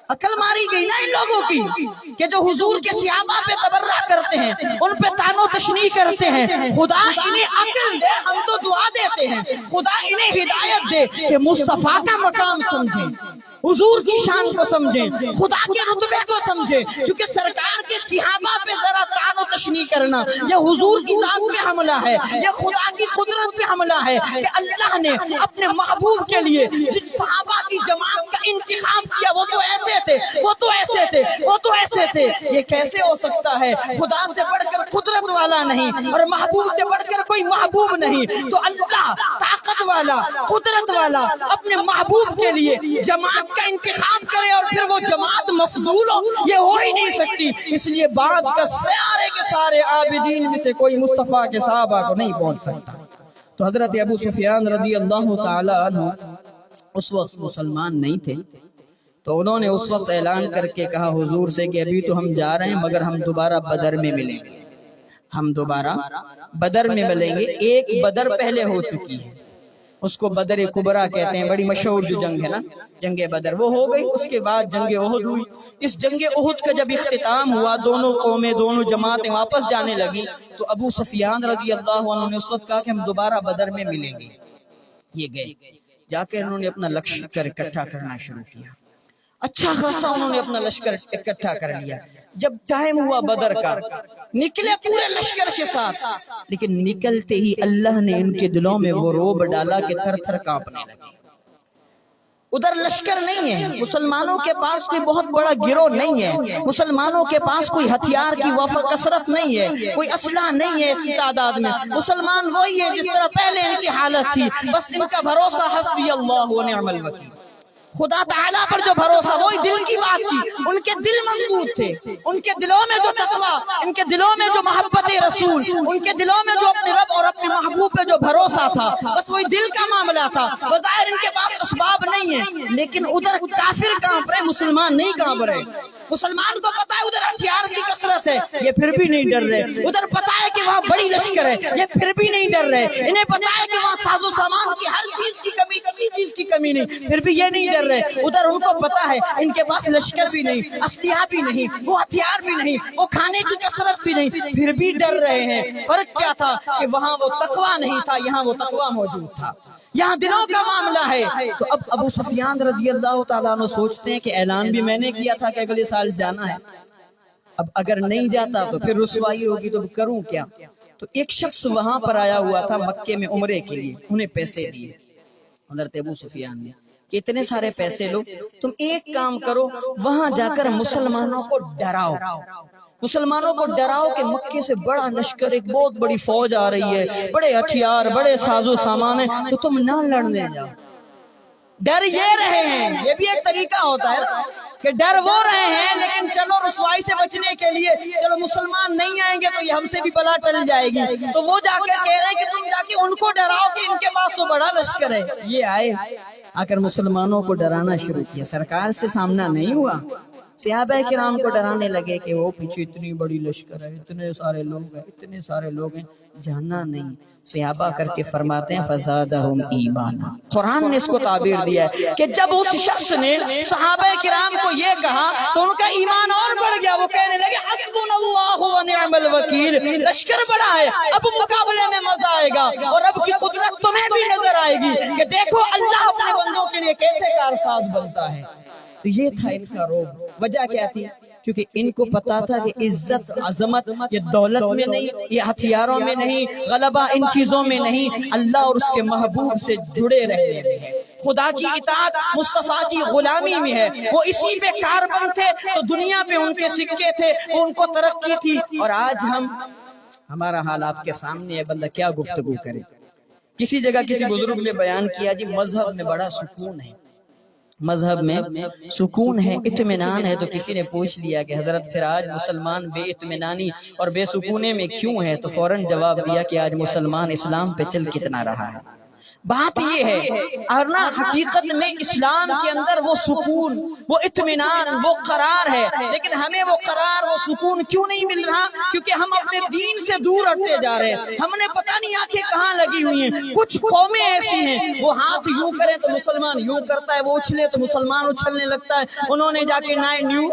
عقل ماری گئی نا ان لوگوں کی کہ جو حضور کے صحابہ پہ تبرہ کرتے ہیں، ان پہ طعن و تشنیع کرتے ہیں۔ خدا انہیں عقل دے، ہم تو دعا دیتے ہیں، خدا انہیں ہدایت دے کہ مصطفیٰ کا مقام سمجھیں، حضور کی شان کو سمجھیں، خدا کے رتبے کو سمجھیں۔ کیونکہ سرکار کے صحابہ پہ ذرا طعن و تشنیع کرنا یہ حضور کی ذات پہ حملہ ہے، یہ خدا کی قدرت پہ حملہ ہے کہ اللہ نے اپنے محبوب کے لیے جن صحابہ کی جماعت کا انتخاب کیا وہ تو ایسے تھے، وہ تو ایسے تھے، وہ تو ایسے تھے۔ یہ کیسے ہو سکتا ہے؟ خدا سے بڑھ کر قدرت والا نہیں اور محبوب سے بڑھ کر کوئی محبوب نہیں، تو اللہ طاقت والا، قدرت والا اپنے محبوب کے لیے جماعت کا انتخاب کرے اور پھر وہ جماعت مفضول ہو، یہ ہو ہی نہیں سکتی۔ اس لیے بعد کا سارے کے سارے عابدین میں سے کوئی مصطفیٰ کے صحابہ کو نہیں پہنچ سکتا۔ تو حضرت ابو سفیان رضی اللہ تعالی عنہ اس وقت مسلمان نہیں تھے، تو انہوں نے اس وقت اعلان کر کے کہا حضور سے کہ ابھی تو ہم جا رہے ہیں مگر ہم دوبارہ بدر میں ملیں گے، ہم دوبارہ بدر میں ملیں گے۔ ایک بدر پہلے ہو چکی ہے، اس کو بدر کبریٰ کہتے ہیں، بڑی مشہور جو جنگ ہے نا، جنگ بدر وہ ہو گئی۔ اس کے بعد جنگ احد ہوئی۔ اس جنگ احد کا جب اختتام ہوا، دونوں قومیں، دونوں جماعتیں واپس جانے لگی، تو ابو سفیان رضی اللہ عنہ نے اس وقت کہا کہ ہم دوبارہ بدر میں ملیں گے۔ یہ گئے، جا کے انہوں نے اپنا لشکر اکٹھا کرنا شروع کیا۔ اچھا خاصا انہوں نے اپنا لشکر اکٹھا کر لیا۔ جب ٹائم ہوا بدر کا، نکلے پورے لشکر کے ساتھ، لیکن نکلتے ہی اللہ نے ان کے دلوں میں وہ رعب ڈالا کہ تھر تھر کانپنے لگے۔ ادھر لشکر نہیں ہے، مسلمانوں کے پاس کوئی بہت بڑا گروہ نہیں ہے، مسلمانوں کے پاس کوئی ہتھیار کی وفر کثرت نہیں ہے، کوئی اسلحہ نہیں ہے اس تعداد میں۔ مسلمان وہی ہے جس طرح پہلے ان کی حالت تھی، بس ان کا بھروسہ حسبی اللہ و نعم الوکیل، خدا تعالیٰ پر جو بھروسہ، وہی دل کی بات تھی۔ ان کے دل مضبوط تھے، ان کے دلوں میں جو تقویٰ، ان کے دلوں میں جو محبت رسول، ان کے دلوں میں جو اپنے رب اور اپنے محبوب پہ جو بھروسہ تھا، بس وہی دل کا معاملہ تھا۔ بظاہر ان کے پاس اسباب نہیں ہے، لیکن ادھر کافر کانپ رہے، مسلمان نہیں کانپ رہے۔ مسلمان کو پتا ہے ادھر ہتھیار کی کثرت ہے، یہ پھر بھی نہیں ڈر رہے۔ ادھر پتا ہے کہ وہاں بڑی لشکر ہے، یہ پھر بھی نہیں ڈر رہے۔ انہیں پتا ہے کہ وہاں ساز و سامان کی ہر چیز کی کمی، کسی چیز کی کمی نہیں، پھر بھی یہ نہیں ڈر رہے۔ ادھر ان کو پتا ہے ان کے پاس لشکر بھی نہیں، اسلحہ بھی نہیں، وہ ہتھیار بھی نہیں، وہ کھانے کی کثرت بھی نہیں، پھر بھی ڈر رہے ہیں۔ فرق کیا تھا کہ وہاں وہ تقویٰ نہیں تھا، یہاں وہ تقویٰ موجود تھا، یہاں دلوں کا معاملہ ہے۔ تو اب ابو سفیان رضی اللہ تعالیٰ عنہ سوچتے ہیں کہ اعلان بھی میں نے کیا تھا کہ اگلے سال جانا ہے، اب اگر نہیں جاتا تو پھر رسوائی ہوگی، تو کروں کیا؟ تو ایک شخص وہاں پر آیا ہوا تھا مکے میں عمرے کے لیے، انہیں پیسے دیے حضرت ابو سفیان نے کہ اتنے سارے پیسے لو، تم ایک کام کرو، وہاں جا کر مسلمانوں کو ڈراؤ، مسلمانوں کو ڈراؤ کہ مکے سے بڑا لشکر، ایک بہت بڑی فوج آ رہی ہے، بڑے ہتھیار، بڑے ساز و سامان ہیں، تو تم نہ لڑنے جاؤ۔ ڈر یہ رہے ہیں، یہ بھی ایک طریقہ ہوتا ہے کہ ڈر وہ رہے ہیں، لیکن چلو رسوائی سے بچنے کے لیے چلو مسلمان نہیں آئیں گے تو یہ ہم سے بھی بلا ٹل جائے گی، تو وہ جا کے کہہ رہے ہیں کہ تم جا کے ان کو ڈراؤ کہ ان کے پاس تو بڑا لشکر ہے۔ یہ آئے آ کر مسلمانوں کو ڈرانا شروع کیا، سرکار سے سامنا نہیں ہوا، صحابہ کرام کو ڈرانے لگے کہ وہ پیچھے اتنی بڑی لشکر ہے، اتنے سارے لوگ ہیں، اتنے سارے لوگ ہیں، جانا نہیں۔ صحابہ کر کے فرماتے ہیں فزادہم ایمانا۔ قرآن نے اس کو تعبیر دیا ہے کہ جب اس شخص نے صحابہ کرام کو یہ کہا تو ان کا ایمان اور بڑھ گیا، وہ کہنے لگے حسبنا اللہ و نعم الوکیل، لشکر بڑا ہے، اب مقابلے میں مزہ آئے گا اور اب کی قدرت تمہیں بھی نظر آئے گی کہ دیکھو اللہ اپنے بندوں کے لیے کیسے کارساز بنتا ہے۔ تو یہ تھا ان کا روب۔ وجہ کیا تھی؟ کیونکہ ان کو پتا تھا کہ عزت عظمت یہ دولت میں نہیں، یہ ہتھیاروں میں نہیں، غلبہ ان چیزوں میں نہیں، اللہ اور اس کے محبوب سے جڑے رہنے میں ہے، خدا کی اطاعت مصطفیٰ کی غلامی میں ہے۔ وہ اسی پہ کاربند تھے تو دنیا پہ ان کے سکے تھے، ان کو ترقی تھی۔ اور آج ہمارا حال آپ کے سامنے ہے، بندہ کیا گفتگو کرے۔ کسی جگہ کسی بزرگ نے بیان کیا جی مذہب میں بڑا سکون ہے، مذہب میں سکون ہے، اطمینان ہے۔ تو کسی نے پوچھ لیا کہ حضرت پھر آج مسلمان بے اطمینانی اور بے سکونے میں کیوں ہے؟ تو فوراً جواب دیا کہ آج مسلمان اسلام پہ چل کتنا رہا ہے۔ بات یہ ہے اور نا حقیقت میں اسلام کے اندر وہ سکون، وہ اطمینان، وہ قرار ہے، لیکن ہمیں وہ قرار وہ سکون کیوں نہیں مل رہا؟ کیونکہ ہم اپنے دین سے دور ہٹتے جا رہے ہیں۔ ہم نے پتہ نہیں آنکھیں کہاں لگی ہوئی ہیں۔ کچھ قومیں ایسی ہیں وہ ہاتھ یوں کریں تو مسلمان یوں کرتا ہے، وہ اچھلے تو مسلمان اچھلنے لگتا ہے۔ انہوں نے جا کے نیو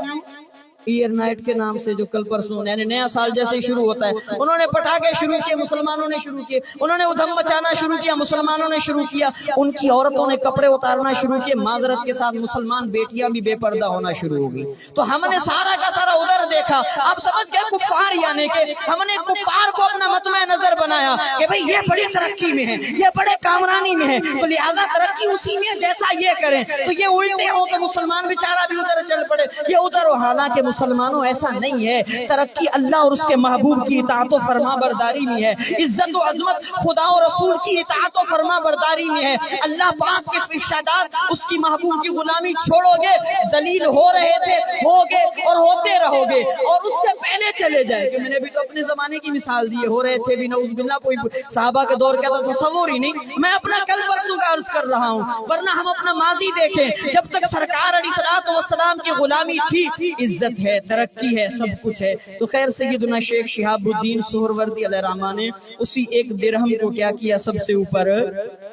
ایئر نائٹ کے نام سے جو کل پرسوں یعنی نیا سال جیسے ہی شروع ہوتا ہے، انہوں نے پٹاخے شروع کیے، مسلمانوں نے شروع کیے، انہوں نے ادھم مچانا شروع کیا، مسلمانوں نے شروع کیا، ان کی عورتوں نے کپڑے اتارنا شروع کیے، معذرت کے ساتھ مسلمان بیٹیاں بھی بے پردہ ہونا شروع ہو گئی۔ تو ہم نے سارا کا سارا ادھر دیکھا، اب سمجھ گئے کفار یعنی کہ ہم نے کفار کو اپنا مطمع نظر بنایا کہ بھئی یہ بڑی ترقی میں ہے، یہ بڑے کامرانی میں ہے، تو لہذا ترقی اسی میں جیسا یہ کریں، تو یہ الٹے ہو تو مسلمان بیچارہ بھی ادھر چل پڑے، یہ ادھر ہو۔ حالانکہ مسلمانوں ایسا نہیں ہے، ترقی اللہ اور اس کے محبوب کی اطاعت و فرما برداری میں ہے، عزت و عظمت خدا و رسول کی اطاعت و فرما برداری میں ہے۔ اللہ پاک کے ارشادات، اس کی محبوب کی غلامی چھوڑو گے، ذلیل ہو رہے تھے، ہوگے اور ہوتے رہو گے، اور اس سے پہلے چلے جائے کہ میں نے بھی تو اپنے زمانے کی مثال دی ہے، ہو رہے تھے بھی نعوذ باللہ، کوئی صحابہ کے دور کا تو تصور ہی نہیں، میں اپنا کل پرسوں کا عرض کر رہا ہوں۔ ورنہ ہم اپنا ماضی دیکھیں، جب تک سرکار علیہ الصلوۃ والسلام کی غلامی تھی، عزت ہے، ترقی ہے، سب کچھ ہے۔ تو خیر سیدنا شیخ شہاب الدین سہروردی علیہ الرحمہ نے اسی ایک درہم کو کیا کیا؟ سب سے اوپر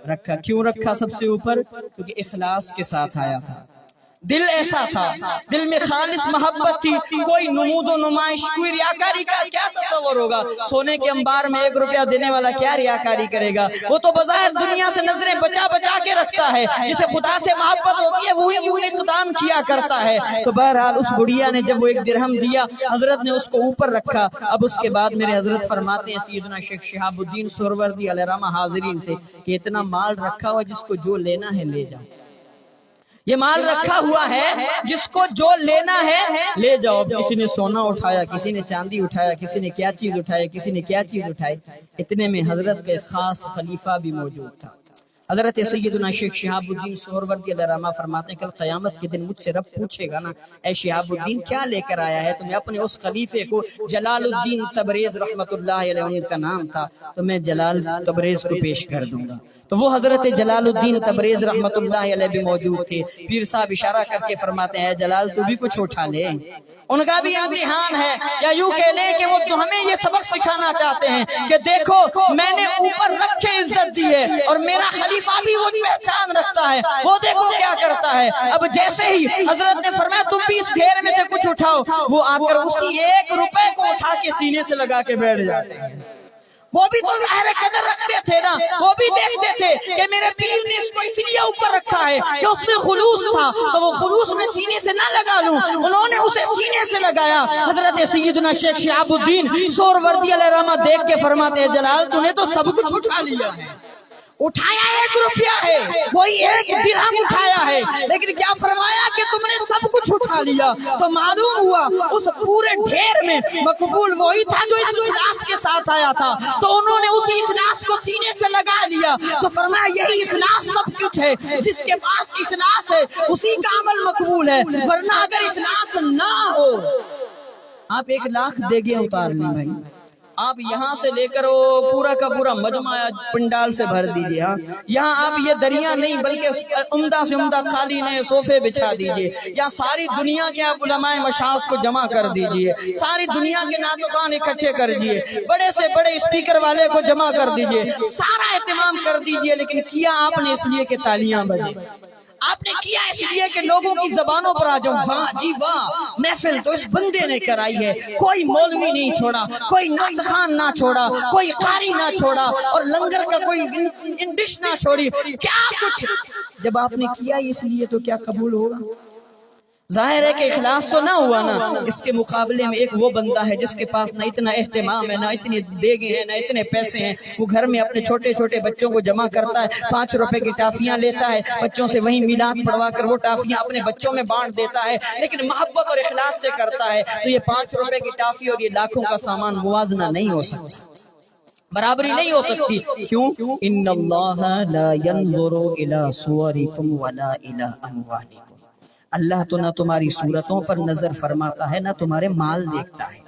رکھا۔ کیوں رکھا سب سے اوپر؟ کیونکہ اخلاص کے ساتھ آیا تھا، دل ایسا تھا، دل میں خالص محبت تھی، کوئی نمود و نمائش، کوئی ریاکاری کا کیا تصور ہوگا؟ سونے کے انبار میں 1 روپیہ دینے والا کیا ریاکاری کرے گا؟ وہ تو بظاہر دنیا سے نظریں بچا بچا کے رکھتا ہے، جسے خدا سے محبت ہوتی ہے وہی یوں اقدام کیا کرتا ہے۔ تو بہرحال اس بڑھیا نے جب وہ 1 درہم دیا، حضرت نے اس کو اوپر رکھا۔ اب اس کے بعد میرے حضرت فرماتے ہیں سیدنا شیخ شہاب الدین سہروردی علیہ الرحمہ حاضرین سے کہ اتنا مال رکھا ہوا جس کو جو لینا ہے لے جاؤ، یہ مال رکھا ہوا ہے جس کو جو لینا ہے لے جاؤ۔ کسی نے سونا اٹھایا، کسی نے چاندی اٹھایا، کسی نے کیا چیز اٹھائی، کسی نے کیا چیز اٹھائی۔ اتنے میں حضرت کے خاص خلیفہ بھی موجود تھا، حضرت سیدنا شیخ شہاب الدین سہروردی علیہ الرحمہ فرماتے ہیں کل قیامت کے دن مجھ سے رب پوچھے گا نا، اے شہاب الدین کیا لے کر آیا ہے؟ تو میں اپنے اس خلیفے کو جلال الدین تبریز رحمت اللہ علیہ ان کا نام تھا، تو میں جلال تبریز کو پیش کر دوں گا۔ تو وہ حضرت جلال الدین تبریز رحمت اللہ علیہ بھی موجود تھے۔ پیر صاحب اشارہ کر کے فرماتے ہیں جلال تو بھی کچھ اٹھا لے، ان کا بھی امتحان ہے، یا یوں کہہ لیں کہ وہ ہمیں یہ سبق سکھانا چاہتے ہیں کہ دیکھو میں نے اوپر رکھ کے عزت دی ہے اور میرا خلیفہ بھی وہ پہچان رکھتا ہے، وہ دیکھو کیا کرتا ہے۔ اب جیسے ہی حضرت نے فرمایا تم بھی اس گھیر میں سے کچھ اٹھاؤ، وہ آ کر اسی 1 روپے کو اٹھا کے سینے سے لگا کے بیٹھ جاتے ہیں۔ وہ بھی تو ظاہر قدر رکھتے تھے نا، وہ بھی دیکھتے تھے کہ میرے پیر نے اس کو اس لیے اوپر رکھا ہے کہ اس میں خلوص تھا، تو وہ خلوص میں سینے سے نہ لگا لوں، انہوں نے اسے سینے سے لگایا۔ حضرت سیدنا شیخ شہاب الدین سہروردی علیہ الرحمہ دیکھ کے فرماتے ہیں جلال تو نے تو سب کچھ اٹھا لیا ہے، اٹھایا 1 روپیہ ہے، وہی 1 درہم اٹھایا ہے، لیکن کیا فرمایا کہ تم نے سب کچھ اٹھا لیا۔ تو معلوم ہوا اس پورے ڈھیر میں مقبول وہی تھا جو اس اخلاص کے ساتھ آیا تھا، تو انہوں نے اسی اخلاص کو سینے سے لگا لیا۔ تو فرمایا یہی اخلاص سب کچھ ہے، جس کے پاس اخلاص ہے اسی کا عمل مقبول ہے، ورنہ اگر اخلاص نہ ہو، آپ 1 لاکھ دے گے اتار لیں بھائی، آپ یہاں سے لے کر وہ پورا کا پورا مجمع پنڈال سے بھر دیجئے. ہاں یہاں آپ یہ دریا نہیں بلکہ عمدہ سے عمدہ قالینیں صوفے بچھا دیجئے. یا ساری دنیا کے آپ علماء مشائخ کو جمع کر دیجئے, ساری دنیا کے ناطقان اکٹھے کر دیجئے, بڑے سے بڑے اسپیکر والے کو جمع کر دیجئے, سارا اہتمام کر دیجئے. لیکن کیا آپ نے اس لیے کہ تالیاں بجے, آپ نے کیا اس لیے کہ لوگوں کی زبانوں پر آ جاؤ, واہ جی واہ محفل تو اس بندے نے کرائی ہے. کوئی مولوی نہیں چھوڑا, کوئی نعت خوان نہ چھوڑا, کوئی قاری نہ چھوڑا, اور لنگر کا کوئی ڈش نہ چھوڑی. کیا کچھ جب آپ نے کیا اس لیے تو کیا قبول ہوگا؟ ظاہر ہے کہ اخلاص تو نہ ہوا نا. اس کے مقابلے میں ایک وہ بندہ ہے جس کے پاس نہ اتنا اہتمام ہے, نہ اتنی دیگیں ہیں, نہ اتنے پیسے ہیں. وہ گھر میں اپنے چھوٹے چھوٹے بچوں کو جمع کرتا ہے, 5 روپے کی ٹافیاں لیتا ہے, بچوں سے وہیں میلاد پڑھوا کر وہ ٹافیاں اپنے بچوں میں بانٹ دیتا ہے, لیکن محبت اور اخلاص سے کرتا ہے. تو یہ 5 روپے کی ٹافی اور یہ لاکھوں کا سامان موازنہ نہیں ہو سکتا, برابری نہیں ہو سکتی. کیوں؟ ان اللہ لا ينظر الى صورکم ولا الى اموالکم. اللہ تو نہ تمہاری صورتوں پر نظر فرماتا ہے, نہ تمہارے مال دیکھتا ہے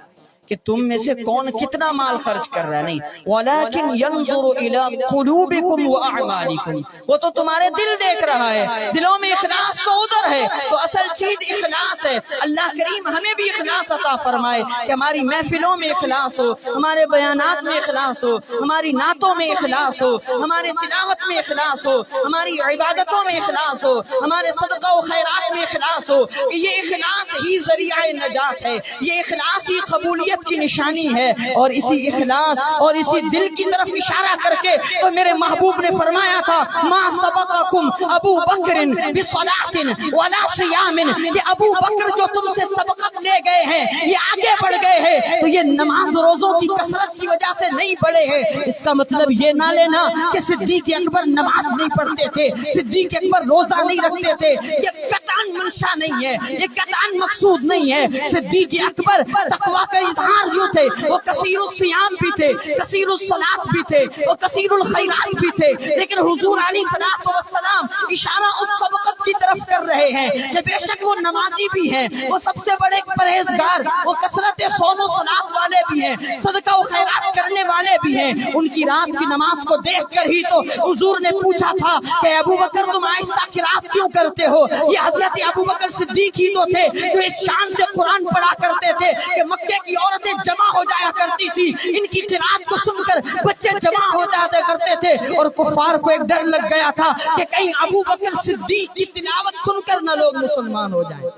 کہ تم میں سے کون کتنا مال خرچ کر رہا ہے, نہیں. وَلَكِنْ يَنْظُرُ إِلَىٰ قُلُوبِكُمْ وَأَعْمَالِكُمْ. وہ تو تمہارے دل دیکھ رہا ہے, دلوں میں اخلاص تو ادھر ہے. تو اصل چیز اخلاص ہے. اللہ کریم ہمیں بھی اخلاص عطا فرمائے کہ ہماری محفلوں میں اخلاص ہو, ہمارے بیانات میں اخلاص ہو, ہماری نعتوں میں اخلاص ہو, ہمارے تلاوت میں اخلاص ہو, ہماری عبادتوں میں اخلاص ہو, ہمارے صدقہ و خیرات میں اخلاص ہو. کہ یہ اخلاص ہی ذریعہ نجات ہے, یہ اخلاص ہی قبولیت کی نشانی ہے. اور اسی اخلاص اور اسی دل کی طرف اشارہ کر کے تو میرے محبوب نے فرمایا تھا, ما سبقکم ابو بکر بصلاۃ ولا صیام, کہ ابو بکر جو تم سے سبقت لے گئے ہیں, یہ آگے بڑھ گئے ہیں, تو یہ نماز روزوں کی کثرت کی وجہ سے نہیں بڑھے ہیں. اس کا مطلب یہ نہ لینا کہ صدیق اکبر نماز نہیں پڑھتے تھے, صدیق اکبر روزہ نہیں رکھتے تھے. یہ قطعاً منشا نہیں ہے, یہ قطعاً مقصود نہیں ہے. صدیق اکبر تقویٰ کا یوں تھے, وہ کثیر الصیام بھی تھے, کثیر الصلاۃ بھی تھے, وہ کثیر الخیرات بھی تھے. لیکن حضور علیہ الصلوۃ والسلام اشارہ اس سبقت کی طرف کر رہے ہیں کہ بے شک وہ نمازی بھی ہیں, وہ سب سے بڑے پرہیزگار, وہ کثرت صوم و صلاۃ والے بھی ہیں, صدقہ و خیرات کرنے والے بھی ہیں. ان کی رات کی نماز کو دیکھ کر ہی تو حضور نے پوچھا تھا کہ ابو بکر تم آہستہ خراف کیوں کرتے ہو؟ یہ حضرت ابو بکر صدیق ہی تو تھے جو اس شان سے قرآن پڑھا کرتے تھے کہ مکے کی عورتیں جمع ہو جایا کرتی تھی, ان کی قرات کو سن کر بچے جمع ہو جایا کرتے تھے. اور کفار کو ایک ڈر لگ گیا تھا کہ کہیں ابو بکر صدیق کی تلاوت سن کر نہ لوگ مسلمان ہو جائیں.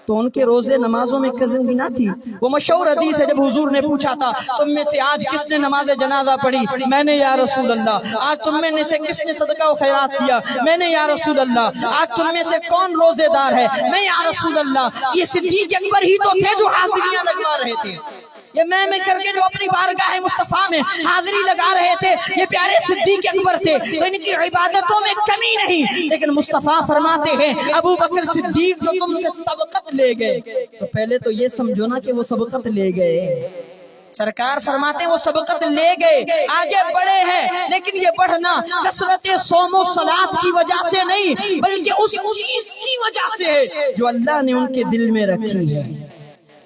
تو ان کے روزے نمازوں میں کزن بھی نہ تھی. وہ مشہور حدیث ہے, جب حضور نے پوچھا تھا تم میں سے آج کس نے نماز جنازہ پڑھی, میں نے یا رسول اللہ. آج تم میں سے کس نے صدقہ و خیرات کیا, میں نے یا رسول اللہ. آج تم میں سے کون روزے دار ہے, میں یا رسول اللہ. یہ صدیق اکبر ہی تو تھے جو حاضریاں لگوا رہے تھے, یہ میں کر کے جو اپنی بارگاہ مصطفیٰ میں حاضری لگا رہے تھے, یہ پیارے صدیق اکبر تھے. تو ان کی عبادتوں میں کمی نہیں, لیکن مصطفیٰ فرماتے ہیں ابو بکر صدیق جو تم سے سبقت لے گئے, تو پہلے تو یہ سمجھو نا کہ وہ سبقت لے گئے. سرکار فرماتے ہیں وہ سبقت لے گئے, آگے بڑھے ہیں, لیکن یہ بڑھنا کثرت صوم و صلاۃ کی وجہ سے نہیں, بلکہ اس چیز کی وجہ سے ہے جو اللہ نے ان کے دل میں رکھی ہے,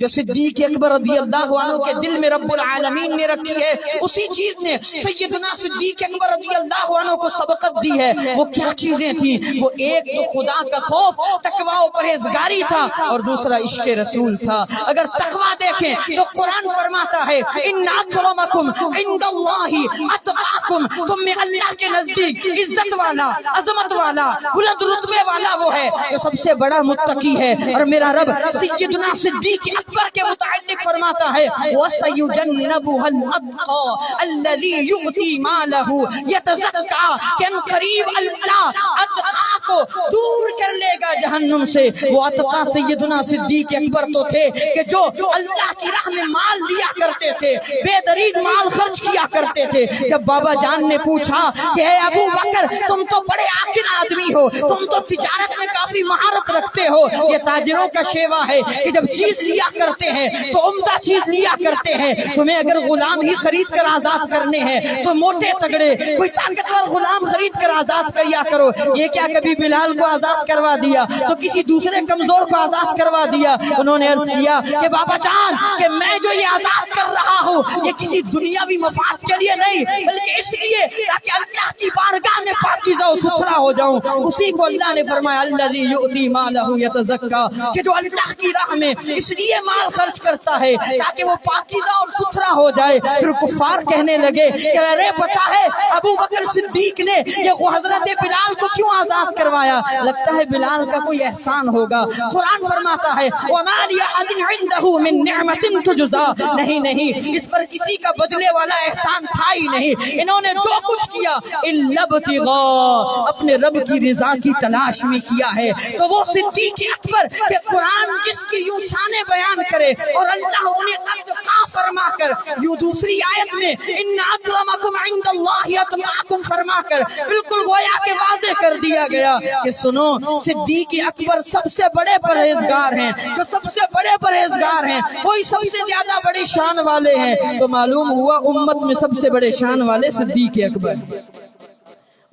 جو صدیق اکبر رضی اللہ عنہ کے دل میں رب العالمین نے رکھی ہے. اسی چیز نے سیدنا صدیق اکبر رضی اللہ عنہ کو سبقت دی ہے. وہ کیا چیزیں تھیں؟ وہ ایک تو خدا کا خوف, تقویٰ و پرہیزگاری تھا, اور دوسرا عشق رسول تھا. اگر تقویٰ دیکھیں تو قرآن فرماتا ہے ان اکرمکم عند اللہ اتقاکم, تم میں اللہ کے نزدیک عزت والا, عظمت والا, بلند رتبے والا وہ ہے جو سب سے بڑا متقی ہے. اور میرا رب سیدنا صدیق اکبر کے متعلق فرماتا ہے وَسَيُجَنَّبُهَا الْأَتْقَى الَّذِي يُؤْتِي مَالَهُ يَتَزَكَّى, کہ قریب اللہ اتقا کو دور کر لے گا جہنم سے. وہ اتقا سیدنا صدیق اکبر تو تھے کہ جو اللہ کی راہ میں مال دیا کرتے تھے, بے دریغ مال خرچ کیا کرتے تھے. جب بابا جان نے پوچھا کہ اے ابو بکر تم تو بڑے عاقل آدمی ہو, تم تو تجارت میں کافی مہارت رکھتے ہو, یہ تاجروں کا شیوا ہے کہ جب چیز لیا کرتے ہیں تو عمدہ چیز دیا کرتے ہیں. تمہیں اگر غلام ہی خرید کر آزاد کرنے ہیں تو موٹے تگڑے کوئی طاقتور غلام خرید کر آزاد کیا کرو. یہ کیا کبھی بلال کو آزاد کروا دیا تو کسی دوسرے کمزور کو آزاد کروا دیا؟ انہوں نے عرض کیا کہ بابا جان کہ میں جو یہ آزاد کر رہا ہوں یہ کسی دنیاوی مفاد کے لیے نہیں بلکہ اس لیے تاکہ اللہ کی بارگاہ میں پاکیزہ و ستھرا ہو جاؤں. اسی کو اللہ نے فرمایا الذی یؤتی مالہ یتزکا کہ جو اللہ کی راہ میں اس لیے مال خرچ کرتا ہے تاکہ وہ پاکیزہ اور ستھرا ہو جائے. پھر کفار کہنے لگے کہ ارے پتہ ہے ابو بکر صدیق نے یہ حضرت بلال کو کیوں آزاد کروایا؟ لگتا ہے بلال کا کوئی احسان ہوگا. قرآن فرماتا ہے وما لأحد عنده من نعمة تجزى نہیں اس پر کسی کا بدلے والا احسان تھا ہی نہیں. انہوں نے جو کچھ کیا الا ابتغاء اپنے رب کی رضا کی تلاش میں کیا ہے. تو وہ صدیق اکبر کہ قرآن جس کی یوں شان بیان کرے اور اللہ انہیں اتقا فرما کر یوں دوسری آیت میں ان اکرمکم عند اللہ اتقاکم فرما کر بالکل گویا کہ واضح کر دیا گیا کہ سنو صدیق اکبر سب سے بڑے پرہیزگار ہیں. جو سب سے بڑے پرہیزگار ہیں وہی سب سے زیادہ بڑی شان والے ہیں. تو معلوم ہوا امت میں سب سے بڑے شان والے صدیق اکبر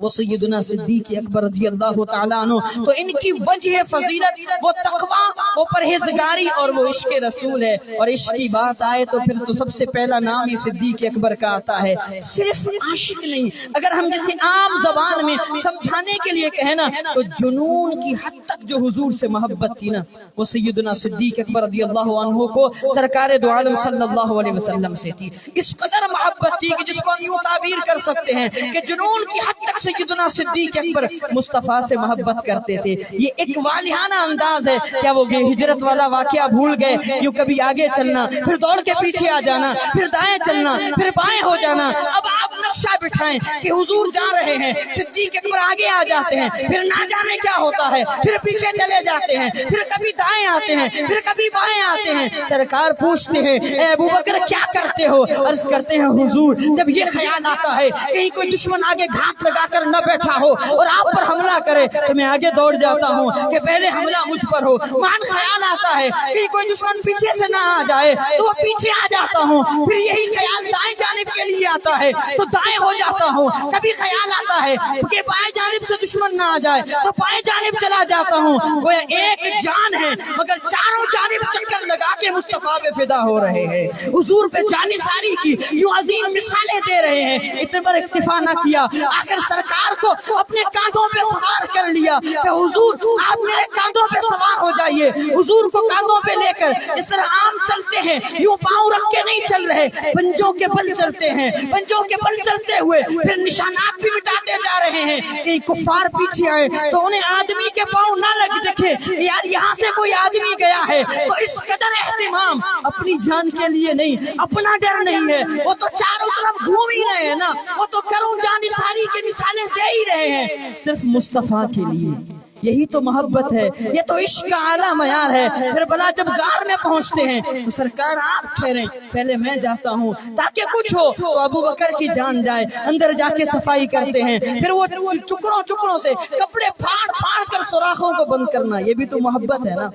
وہ سیدنا صدیق اکبر رضی اللہ تعالیٰ عنہ. تو ان کی وجہ فضیلت وہ تقوی وہ پرہیزگاری اور وہ عشق رسول ہے. اور عشق کی بات آئے تو پھر تو سب سے پہلا نام ہی صدیق اکبر کا آتا ہے. صرف عاشق نہیں, اگر ہم جیسے عام زبان میں سمجھانے کے لیے کہیں نا تو جنون کی حد تک جو حضور سے محبت تھی نا وہ سیدنا صدیق اکبر رضی اللہ عنہ کو سرکار دو عالم صلی اللہ علیہ وسلم سے تھی. اس قدر محبت تھی کہ جس کو ہم یوں تعبیر کر سکتے ہیں کہ جنون کی حد تک سیدنا صدیق اکبر مصطفیٰ سے محبت کرتے تھے. یہ ایک والیانہ انداز ہے. کیا وہ ہجرت والا واقعہ بھول گئے؟ یوں کبھی آگے چلنا پھر دوڑ کے پیچھے آ جانا پھر دائیں چلنا پھر بائیں ہو جانا. اب آپ نقشہ بٹھائیں کہ حضور جا رہے ہیں, صدیق اکبر آگے آ جاتے ہیں, پھر نہ جانے کیا ہوتا ہے, پھر پیچھے چلے جاتے ہیں, پھر کبھی دائیں آتے ہیں, پھر کبھی بائیں آتے ہیں. سرکار پوچھتے ہیں اے ابو بکر کیا کرتے ہو؟ عرض کرتے ہیں حضور جب یہ خیال آتا ہے کہیں کوئی دشمن آگے گھات لگا کر نہ بیٹھا ہو اور آپ پر حملہ کرے تو میں آگے دوڑ جاتا ہوں کہ پہلے حملہ مجھ پر ہو. مان خیال آتا ہے کہ کوئی دشمن پیچھے سے نہ آ جائے تو وہ پیچھے آ جاتا ہوں. پھر یہی خیال دائیں جانب کے لیے آتا ہے تو دائیں ہو جاتا ہوں. کبھی خیال آتا ہے کہ بائیں جانب سے دشمن نہ آ جائے تو بائیں جانب چلا جاتا ہوں. وہ ایک جان ہے مگر چاروں جانب چکر لگا کے مصطفیٰ پہ فدا ہو رہے ہیں, حضور پہ جان ساری کی یوں عظیم مثالیں دے رہے ہیں. اتنے پر اکتفا نہ کیا, آخر سرکار کو اپنے کاندھوں پہ سوار کر لیا کہ حضور آپ میرے کاندھوں پہ سوار ہو جائیے. حضور کو کاندھوں پہ لے کر اس طرح عام چلتے ہیں, یوں پاؤں رکھ کے نہیں چل رہے, پنجوں کے بل چلتے ہیں. پنجوں کے بل چلتے ہوئے پھر نشانات بھی مٹاتے جا رہے ہیں کہ کفار پیچھے آئے تو انہیں آدمی کے پاؤں نہ لگ دکھے یار یہاں سے کوئی آدمی گیا ہے. تو اس قدر اہتمام اپنی جان کے لیے نہیں, اپنا ڈر نہیں ہے. وہ تو چاروں طرف گھوم ہی رہے ہیں نا, وہ تو کروں جان ساری کی مثالیں دے ہی رہے ہیں صرف مصطفیٰ کے لیے. یہی تو محبت ہے, یہ تو عشق کا اعلیٰ معیار ہے. پھر بلا جب غار میں پہنچتے ہیں تو سرکار آپ ٹھہریں, پہلے میں جاتا ہوں تاکہ کچھ ہو تو ابو بکر کی جان جائے. اندر جا کے صفائی کرتے ہیں, پھر وہ ٹکڑوں سے کپڑے پھاڑ پھاڑ کر سوراخوں کو بند کرنا. یہ بھی تو محبت ہے نا.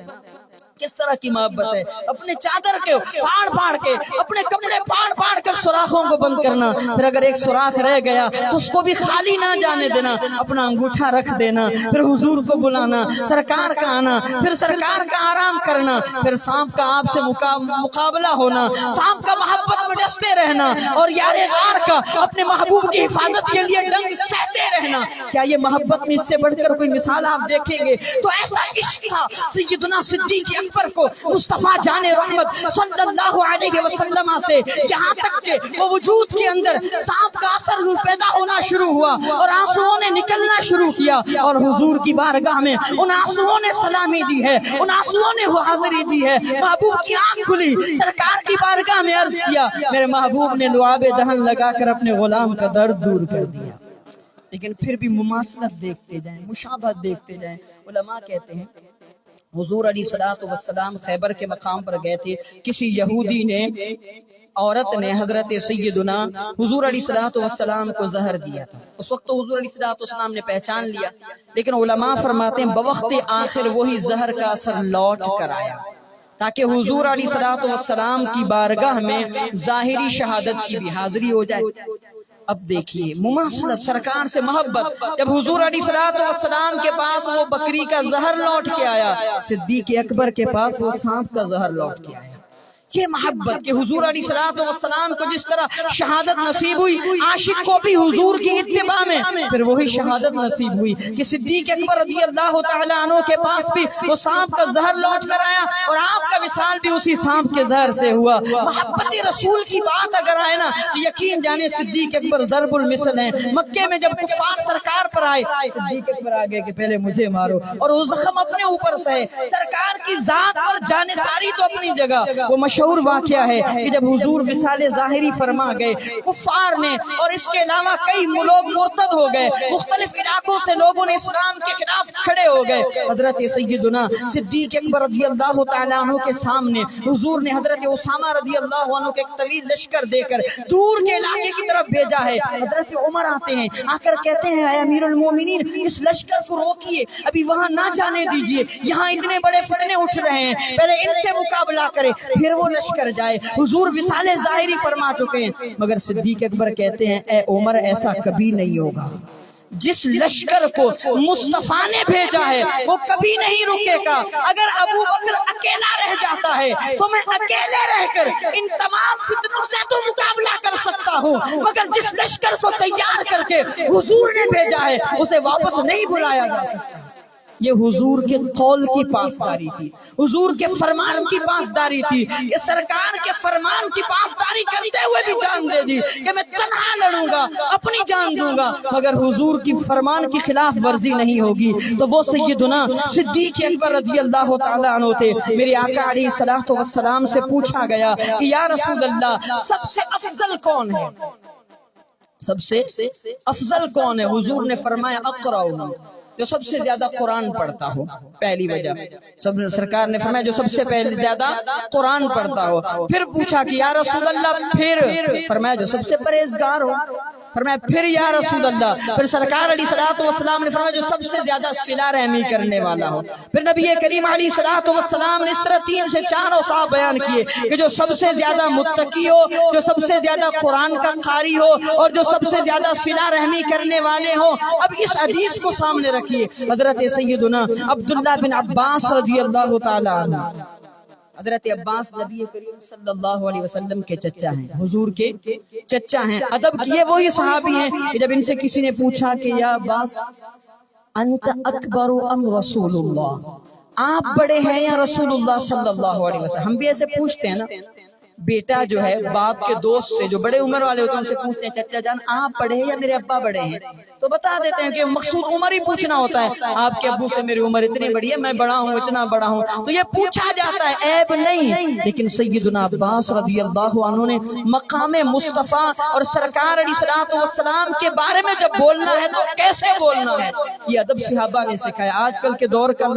کس طرح کی محبت ہے, اپنے چادر کے پھاڑ پھاڑ کے اپنے کپڑے پھاڑ پھاڑ کر سوراخوں کو بند کرنا. پھر اگر ایک سوراخ رہ گیا تو اس کو بھی خالی نہ جانے دینا, اپنا انگوٹھا رکھ دینا. پھر حضور کو بلانا, سرکار کا آنا, پھر سرکار کا آرام کرنا, پھر سانپ کا آپ سے مقابلہ ہونا, سانپ کا محبت میں ڈستے رہنا اور یار غار کا اپنے محبوب کی حفاظت کے لیے ڈنگ سہتے رہنا. کیا یہ محبت میں اس سے بڑھ کر کوئی مثال آپ دیکھیں گے؟ تو ایسا عشق تھا سیدنا صدیق اکبر کو مصطفیٰ جان رحمت صلی اللہ علیہ وسلم سے, یہاں تک کہ وہ وجود کے اندر سانپ کا اثر پیدا ہونا شروع ہوا اور آنسوؤں نے نکلنا شروع کیا. اور حضور کی بارگاہ میں ان آنسوؤں نے سلامی دی ہے, ان آنسوؤں نے حاضری دی ہے. محبوب کی آنکھ کھلی, سرکار کی بارگاہ میں عرض کیا, میرے محبوب نے لعاب دہن لگا کر اپنے غلام کا درد دور کر دیا. لیکن پھر بھی مماثلت دیکھتے جائیں, مشابہت دیکھتے جائیں. علماء کہتے ہیں حضور علیہ الصلوۃ والسلام خیبر کے مقام پر گئے تھے. کسی یہودی نے عورت نے حضرت سیدنا حضور علیہ الصلوۃ والسلام کو زہر دیا تھا. اس وقت تو حضور علیہ الصلوۃ والسلام نے پہچان لیا, لیکن علماء فرماتے ہیں بوقت آخر وہی زہر کا اثر لوٹ کر آیا. تاکہ حضور علیہ الصلوۃ والسلام کی بارگاہ میں ظاہری شہادت کی بھی حاضری ہو جائے۔ اب دیکھیے مماثلت، سرکار سے محبت، جب حضور علیہ الصلوۃ والسلام کے پاس وہ بکری کا زہر لوٹ کے آیا، صدیق اکبر کے پاس وہ سانپ کا زہر لوٹ کے آیا۔ یہ محبت کہ حضور علیہ الصلوۃ والسلام کو جس طرح شہادت نصیب ہوئی، عاشق کو بھی حضور کی اتباع میں پھر وہی شہادت نصیب ہوئی کہ صدیق اکبر رضی اللہ تعالیٰ عنہ کے پاس بھی وہ سانپ کا زہر لوٹ کر آیا اور آپ کا وصال بھی اسی سانپ کے زہر سے ہوا۔ محبت رسول کی بات اگر آئے نا تو یقین جانے صدیق اکبر ضرب المثل ہیں۔ مکے میں جب کفار سرکار پر آئے، صدیق اکبر آگے کہ پہلے مجھے مارو اور وہ زخم اپنے اوپر سہے، سرکار کی ذات پر جانثاری تو اپنی جگہ۔ وہ مشہور واقعہ ہے کہ جب حضور وصال ظاہری فرما گئے، کفار نے اور اس کے علاوہ کئی لوگ مرتد ہو گئے، مختلف علاقوں سے لوگوں نے اسلام کے خلاف کھڑے ہو گئے۔ حضرت سیدنا صدیق اکبر رضی اللہ تعالیٰ عنہ کے سامنے حضور نے حضرت اسامہ رضی اللہ عنہ کے ایک طویل لشکر دے کر دور کے علاقے کی طرف بھیجا ہے۔ حضرت عمر آتے ہیں، آ کر کہتے ہیں اے امیر المومنین اس لشکر کو روکیے، ابھی وہاں نہ جانے دیجیے، یہاں اتنے بڑے فتنے اٹھ رہے ہیں، پہلے ان سے مقابلہ کرے پھر وہ لشکر جائے۔ حضور وصال ظاہری فرما چکے ہیں، مگر صدیق اکبر کہتے ہیں اے عمر ایسا کبھی نہیں ہوگا، جس لشکر کو مصطفیٰ نے بھیجا ہے وہ کبھی نہیں رکے گا۔ اگر ابو بکر اکیلا رہ جاتا ہے تو میں اکیلے رہ کر ان تمام فتنوں سے تو مقابلہ کر سکتا ہوں، مگر جس لشکر کو تیار کر کے حضور نے بھیجا ہے اسے واپس نہیں بلایا جا سکتا۔ یہ حضور کے قول کی پاسداری تھی، حضور کے فرمان کی پاسداری تھی۔ یہ سرکار کے فرمان کی پاسداری کرتے ہوئے بھی جان دے دی کہ میں تنہا لڑوں گا، اپنی جان دوں گا، مگر حضور کی فرمان کی خلاف ورزی نہیں ہوگی۔ تو وہ سیدنا صدیق اکبر رضی اللہ تعالیٰ عنہ تھے۔ میرے آقا علیہ الصلوۃ والسلام سے پوچھا گیا کہ یا رسول اللہ سب سے افضل کون ہے، سب سے افضل کون ہے؟ حضور نے فرمایا اقرأ، جو سب سے زیادہ قرآن پڑھتا ہو، پہلی وجہ سرکار نے فرمایا جو سب سے پہلے زیادہ قرآن پڑھتا ہو۔ پھر پوچھا کہ یا رسول اللہ پھر؟ فرمایا جو سب سے پرہیزگار ہو۔ فرمایا پھر یا رسول اللہ؟ پھر سرکار علیہ الصلوۃ والسلام نے فرمایا جو سب سے زیادہ صلہ رحمی کرنے والا ہو۔ پھر نبی کریم علیہ الصلوۃ والسلام نے اس طرح 3 سے 4 اوصاف بیان کیے کہ جو سب سے زیادہ متقی ہو، جو سب سے زیادہ قرآن کا قاری ہو اور جو سب سے زیادہ صلہ رحمی کرنے والے ہوں۔ اب اس حدیث کو سامنے رکھیے، حضرت سیدنا عبداللہ بن عباس رضی اللہ تعالیٰ عنہ، حضرت عباس نبی کریم صلی اللہ علیہ وسلم کے چچا ہیں، حضور کے چچا ہیں۔ ادب کیے وہی صحابی ہیں کہ جب ان سے کسی نے پوچھا کہ یا عباس انت اکبر ام رسول اللہ، آپ بڑے ہیں یا رسول اللہ صلی اللہ علیہ وسلم؟ ہم بھی ایسے پوچھتے ہیں نا، بیٹا جو ہے باپ کے دوست سے جو بڑے عمر والے ہوتے ہیں ان سے پوچھتے ہیں چچا جان آپ بڑے ہیں یا میرے ابا بڑے ہیں؟ تو بتا دیتے ہیں کہ مقصود عمر ہی پوچھنا ہوتا ہے، آپ کے ابو سے میری عمر اتنی بڑی ہے، میں بڑا ہوں، اتنا بڑا ہوں، تو یہ پوچھا جاتا ہے، عیب نہیں۔ لیکن سیدنا عباس رضی اللہ عنہ نے مقام مصطفیٰ اور سرکار علیہ الصلوۃ والسلام کے بارے میں جب بولنا ہے تو کیسے بولنا ہے، یہ ادب صحابہ نے سکھایا۔ آج کل کے دور کا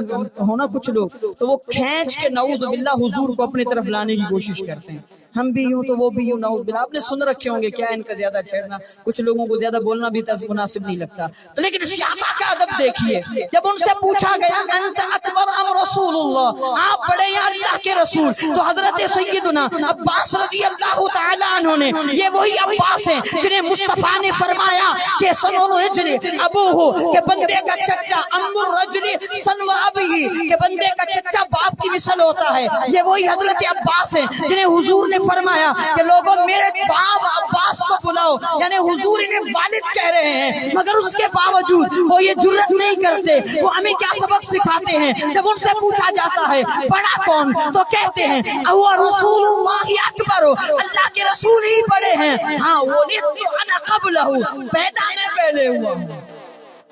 ہونا کچھ لوگ تو وہ کھینچ کے نعوذ باللہ حضور کو اپنی طرف لانے کی کوشش کرتے ہیں، ہم بھی یوں تو وہ بھی یوں، نعوذ باللہ۔ آپ نے سن رکھے ہوں گے کیا ان کا زیادہ چھیڑنا، کچھ لوگوں کو زیادہ بولنا بھی مناسب نہیں لگتا، تو لیکن صحابہ کا ادب دیکھیے۔ جب ان سے پوچھا گیا انت اکبر ام رسول اللہ، آپ بڑے یا اللہ کے رسول، تو حضرت سیدنا عباس رضی اللہ تعالیٰ عنہ نے، یہ وہی عباس ہیں جنہیں مصطفیٰ نے فرمایا کہ سن الرجل ابوہ، کہ بندے کا چچا، ام الرجل سن ابیہ، کہ بندے کا چچا باپ کی مثل ہوتا ہے۔ یہ وہی حضرت عباس ہیں جنہیں حضور نے فرمایا کہ لوگوں میرے باپ عباس کو بلاؤ، یعنی حضور انہیں والد کہہ رہے ہیں، مگر اس کے باوجود وہ یہ جرت نہیں کرتے۔ وہ ہمیں کیا سبق سکھاتے ہیں؟ جب ان سے پوچھا جاتا ہے بڑا کون تو کہتے ہیں او رسول اللہ اکبر، اللہ کے رسول ہی بڑے ہیں، ہاں ولدت انا قبلہ، پیدا میں پہلے ہوا ہوں،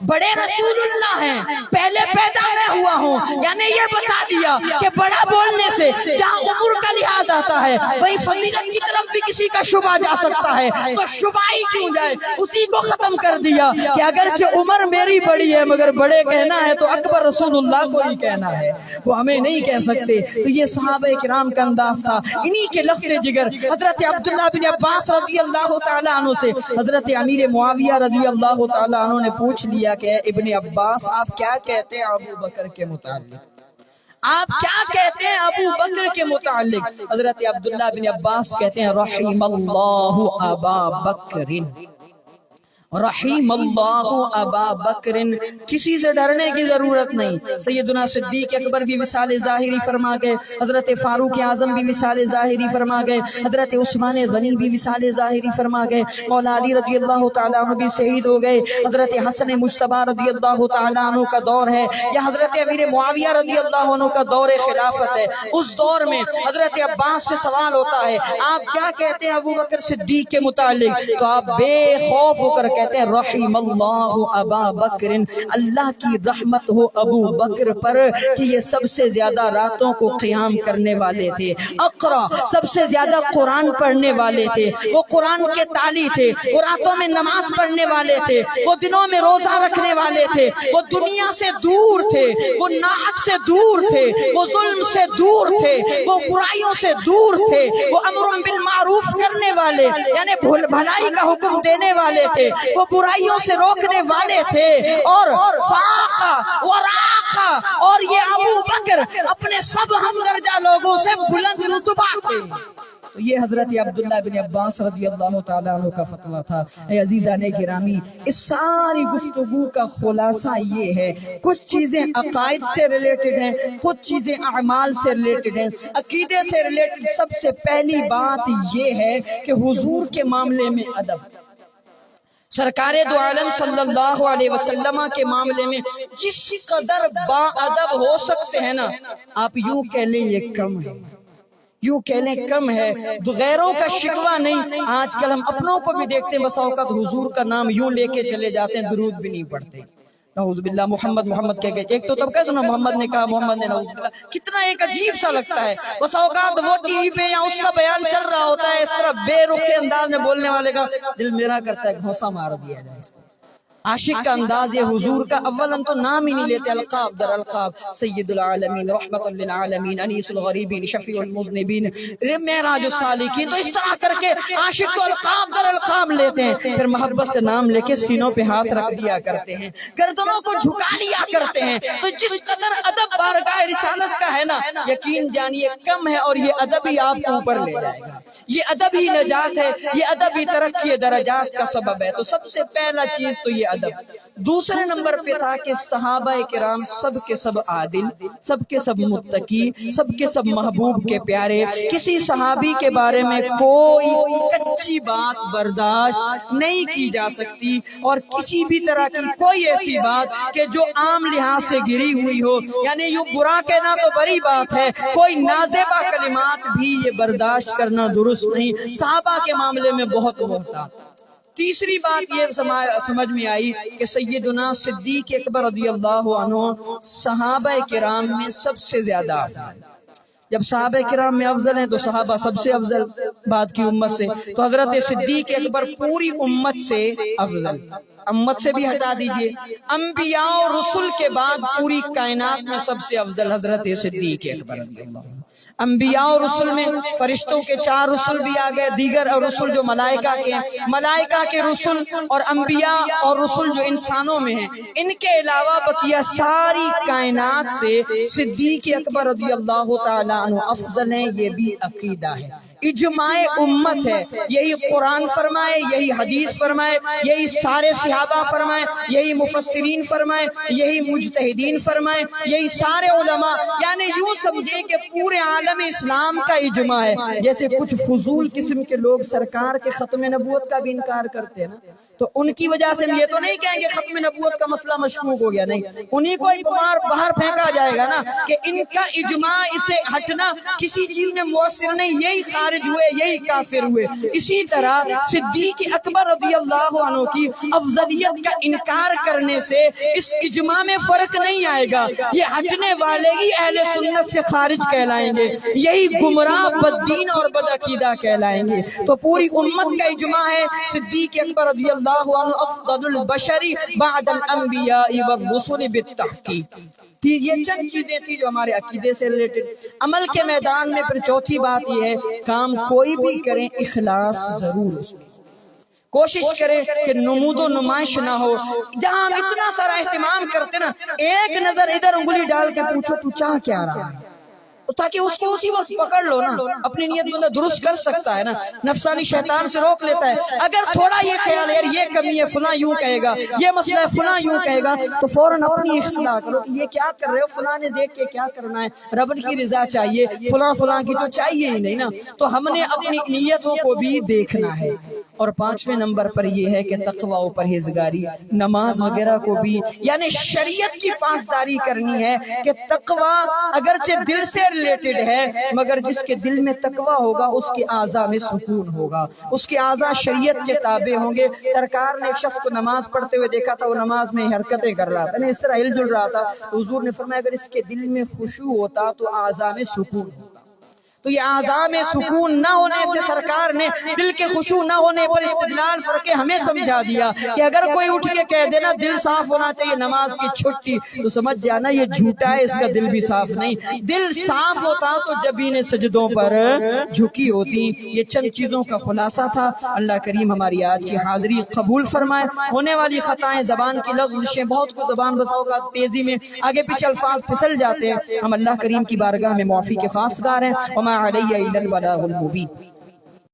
بڑے رسول اللہ ہیں، پہلے پیدا میں ہوا ہوں۔ یعنی یہ بتا دیا کہ بڑا بولنے سے جہاں عمر کا لحاظ آتا ہے وہی فضیلت کی طرف بھی کسی کا شبہ جا سکتا ہے، تو شبہ ہی کیوں جائے، اسی کو ختم کر دیا کہ اگرچہ عمر میری بڑی ہے مگر بڑے کہنا ہے تو اکبر رسول اللہ کو ہی کہنا ہے، وہ ہمیں نہیں کہہ سکتے۔ تو یہ صحابہ کرام کا انداز تھا، انہی کے لخت جگر حضرت عبداللہ بن عباس رضی اللہ تعالیٰ عنہ سے حضرت امیر معاویہ رضی اللہ تعالیٰ عنہ نے پوچھ لیا کہ ابن عباس آپ کیا کہتے ہیں ابو بکر کے متعلق؟ آپ کیا کہتے ہیں ابو بکر کے متعلق؟ حضرت عبداللہ بن عباس کہتے ہیں رحم اللہ ابا بکر، رحیم اللہ ابا بکر، کسی سے ڈرنے کی ضرورت نہیں۔ سیدنا صدیق اکبر بھی مثال ظاہری فرما گئے، حضرت فاروق اعظم بھی مثال ظاہری فرما گئے، حضرت عثمان غنی بھی مثال ظاہری فرما گئے، مولا علی رضی اللہ تعالیٰ عنہ بھی شہید ہو گئے، حضرت حسن مجتبی رضی اللہ تعالیٰ عنہ کا دور ہے، یا حضرت امیر معاویہ رضی اللہ عنہ کا دور خلافت ہے، اس دور میں حضرت عباس سے سوال ہوتا ہے آپ کیا کہتے ہیں ابو بکر صدیق کے متعلق؟ تو آپ بے خوف ہو کر کہتے ہیں رحم اللہ ابا بکر، اللہ کی رحمت ہو ابو بکر پر کہ یہ سب سے زیادہ راتوں کو قیام کرنے والے تھے، اقرا سب سے زیادہ قرآن پڑھنے والے تھے، وہ قرآن کے تالی تھے، وہ راتوں میں نماز پڑھنے والے تھے، وہ دنوں میں روزہ رکھنے والے تھے، وہ دنیا سے دور تھے، وہ ناحق سے دور تھے، وہ ظلم سے دور تھے، وہ برائیوں سے دور تھے، وہ امر بالمعروف کرنے والے یعنی بھلائی کا حکم دینے والے تھے، وہ برائیوں سے روکنے والے تھے، اور فاقہ وراقہ، اور یہ ابو بکر اپنے سب ہمدرجہ لوگوں سے بلند رتبہ تھے۔ تو یہ حضرت عبداللہ بن عباس رضی اللہ تعالیٰ عنہ کا فتویٰ تھا۔ اے عزیزان گرامی، اس ساری گفتگو کا خلاصہ یہ ہے، کچھ چیزیں عقائد سے ریلیٹڈ ہیں، کچھ چیزیں اعمال سے ریلیٹڈ ہیں۔ عقیدے سے ریلیٹڈ سب سے پہلی بات یہ ہے کہ حضور کے معاملے میں ادب، سرکار دو عالم صلی اللہ علیہ وسلم کے معاملے میں جس قدر با ادب ہو سکتے ہیں نا، آپ یوں کہہ لیں یہ کم ہے، یوں کہہ لیں کم ہے، غیروں کا شکوہ نہیں۔ آج کل ہم اپنوں کو بھی دیکھتے ہیں، بس اوقات حضور کا نام یوں لے کے چلے جاتے ہیں، درود بھی نہیں پڑھتے، نعوذ باللہ محمد محمد کہہ کے، ایک تو طبقہ سنا محمد نے کہا، محمد نے، نعوذ باللہ، کتنا ایک عجیب سا لگتا ہے۔ بس اوقات وہ ٹی وی پہ یا اس کا بیان چل رہا ہوتا ہے، اس طرح بے رخ انداز میں بولنے والے کا دل میرا کرتا ہے گھونسا مار دیا جائے اس کو۔ عاشق کا انداز یہ حضور کا اولاً تو نام ہی نہیں لیتے، القاب در القاب، سید العالمین، رحمت للعالمین، انیس الغریبین، شفیع المذنبین، معراج السالکین، تو اس طرح کر کے عاشق کو القاب در القاب لیتے ہیں، پھر محبت سے نام لے کے سینوں پہ ہاتھ رکھ دیا کرتے ہیں، گردنوں کو جھکا لیا کرتے ہیں۔ تو جس قدر ادب بارگاہ رسالت کا ہے نا، یقین جانیے کم ہے، اور یہ ادب ہی آپ کو اوپر لے جائے گا، یہ ادب ہی نجات ہے، یہ ادب ہی ترقی درجات کا سبب ہے۔ تو سب سے پہلا چیز تو یہ ادب۔ دوسرے نمبر پہ تھا کہ صحابہ کرام سب کے سب عادل، سب کے سب متقی، سب کے سب محبوب کے پیارے، کسی صحابی کے بارے میں کوئی کچی بات برداشت نہیں کی جا سکتی، اور کسی بھی طرح کی کوئی ایسی بات کہ جو عام لحاظ سے گری ہوئی ہو، یعنی یوں برا کہنا تو بڑی بات ہے، کوئی نازیبہ کلمات بھی یہ برداشت کرنا درست نہیں۔ صحابہ کے معاملے میں بہت محتاط۔ تیسری بات یہ سمجھ میں آئی کہ سیدنا صدیق اکبر رضی اللہ عنہ صحابہ کرام میں سب سے زیادہ افضل۔ جب صحابہ کرام میں افضل ہیں تو صحابہ سب سے افضل بعد کی امت سے، تو حضرت صدیق اکبر پوری امت سے افضل، امت سے بھی ہٹا دیجئے، انبیاء اور رسل کے بعد پوری کائنات میں سب سے افضل حضرت صدیق اکبر رضی اللہ عنہ۔ انبیاء اور رسل میں فرشتوں کے 4 رسل بھی آگئے، دیگر رسل جو ملائکہ کے ہیں، ملائکہ کے رسل اور انبیاء اور رسل جو انسانوں میں ہیں، ان کے علاوہ بقیہ ساری کائنات سے صدیق اکبر رضی اللہ تعالیٰ عنہ افضل ہیں، یہ بھی عقیدہ ہے، اجماع امت ہے۔ یہی قرآن فرمائے، یہی حدیث فرمائے، یہی سارے صحابہ فرمائے، یہی مفسرین فرمائے، یہی مجتہدین فرمائے، یہی سارے علماء، یعنی یوں سمجھے کہ پورے عالم اسلام کا اجماع ہے۔ جیسے کچھ فضول قسم کے لوگ سرکار کے ختم نبوت کا بھی انکار کرتے ہیں نا، تو ان کی وجہ سے ہم یہ تو نہیں کہیں گے ختم نبوت کا مسئلہ مشکوک ہو گیا، نہیں، انہی کو باہر پھینکا جائے گا نا کہ ان کا اجماع، اسے ہٹنا کسی چیز میں مؤثر نہیں، یہی خارج ہوئے، یہی کافر ہوئے۔ اسی طرح صدیق اکبر رضی اللہ عنہ کی افضلیت کا انکار کرنے سے اس اجماع میں فرق نہیں آئے گا، یہ ہٹنے والے ہی اہل سنت سے خارج کہلائیں گے، یہی گمراہ بددین اور بدعقیدہ کہلائیں گے۔ تو پوری امت کا اجماع ہے صدیق اکبر رضی اللہ عنہ افضل البشر بعد الانبیاء والرسل بالتحقیق۔ یہ چند چیزیں تھی جو ہمارے عقیدے سے ریلیٹڈ۔ عمل کے میدان میں پھر چوتھی بات یہ ہے، کام کوئی بھی کریں اخلاص ضرور اس میں، کوشش کرے کہ نمود و نمائش نہ ہو. جہاں ہم اتنا سارا اہتمام کرتے نا، ایک نظر ادھر انگلی ڈال کے پوچھو تو چاہ کیا رہا ہے، تاکہ اس کو اسی وقت پکڑ لو نا. اپنی نیت بندہ درست کر سکتا ہے نا، نفسانی شیطان سے روک لیتا ہے. اگر تھوڑا یہ خیال ہے یار یہ کمی ہے فلاں یوں کہے گا، یہ مسئلہ ہے فلاں یوں کہے گا، تو فوراً اپنی اصلاح کرو کہ یہ کیا کر رہے ہو، فلاں نے دیکھ کے کیا کرنا ہے، رب کی رضا چاہیے، فلاں کی تو چاہیے ہی نہیں نا. تو ہم نے اپنی نیتوں کو بھی دیکھنا ہے. اور 5ویں نمبر پر یہ ہے کہ تقوی و پرہیزگاری، نماز وغیرہ کو بھی یعنی شریعت کی پاسداری کرنی ہے کہ تقوی اگرچہ دل سے ریلیٹڈ ہے، مگر جس کے دل میں تقوی ہوگا اس کے اعضاء میں سکون ہوگا، اس کے اعضاء شریعت کے تابع ہوں گے. سرکار نے ایک شخص کو نماز پڑھتے ہوئے دیکھا تھا، وہ نماز میں حرکتیں کر رہا تھا، اس طرح ہل جل رہا تھا. حضور نے فرمایا اگر اس کے دل میں خشوع ہوتا تو اعضاء میں سکون ہوتا. تو یہ اعضاء میں سکون نہ ہونے سے سرکار نے دل کے خشوع نہ ہونے پر استدلال کر کے ہمیں سمجھا دیا کہ اگر کوئی اٹھ کے کہہ دینا دل صاف ہونا چاہیے نماز کی چھٹی، تو سمجھ جانا یہ جھوٹا ہے، اس کا دل بھی صاف نہیں. دل صاف ہوتا تو جبین سجدوں پر جھکی ہوتی. یہ چند چیزوں کا خلاصہ تھا. اللہ کریم ہماری آج کی حاضری قبول فرمائے. ہونے والی خطائیں، زبان کی لغزشیں، بہت کچھ زبان بتاؤ کا تیزی میں آگے پیچھے الفاظ پھسل جاتے ہیں، ہم اللہ کریم کی بارگاہ میں معافی کے خواستگار ہیں. وما علی الا البلاغ المبین.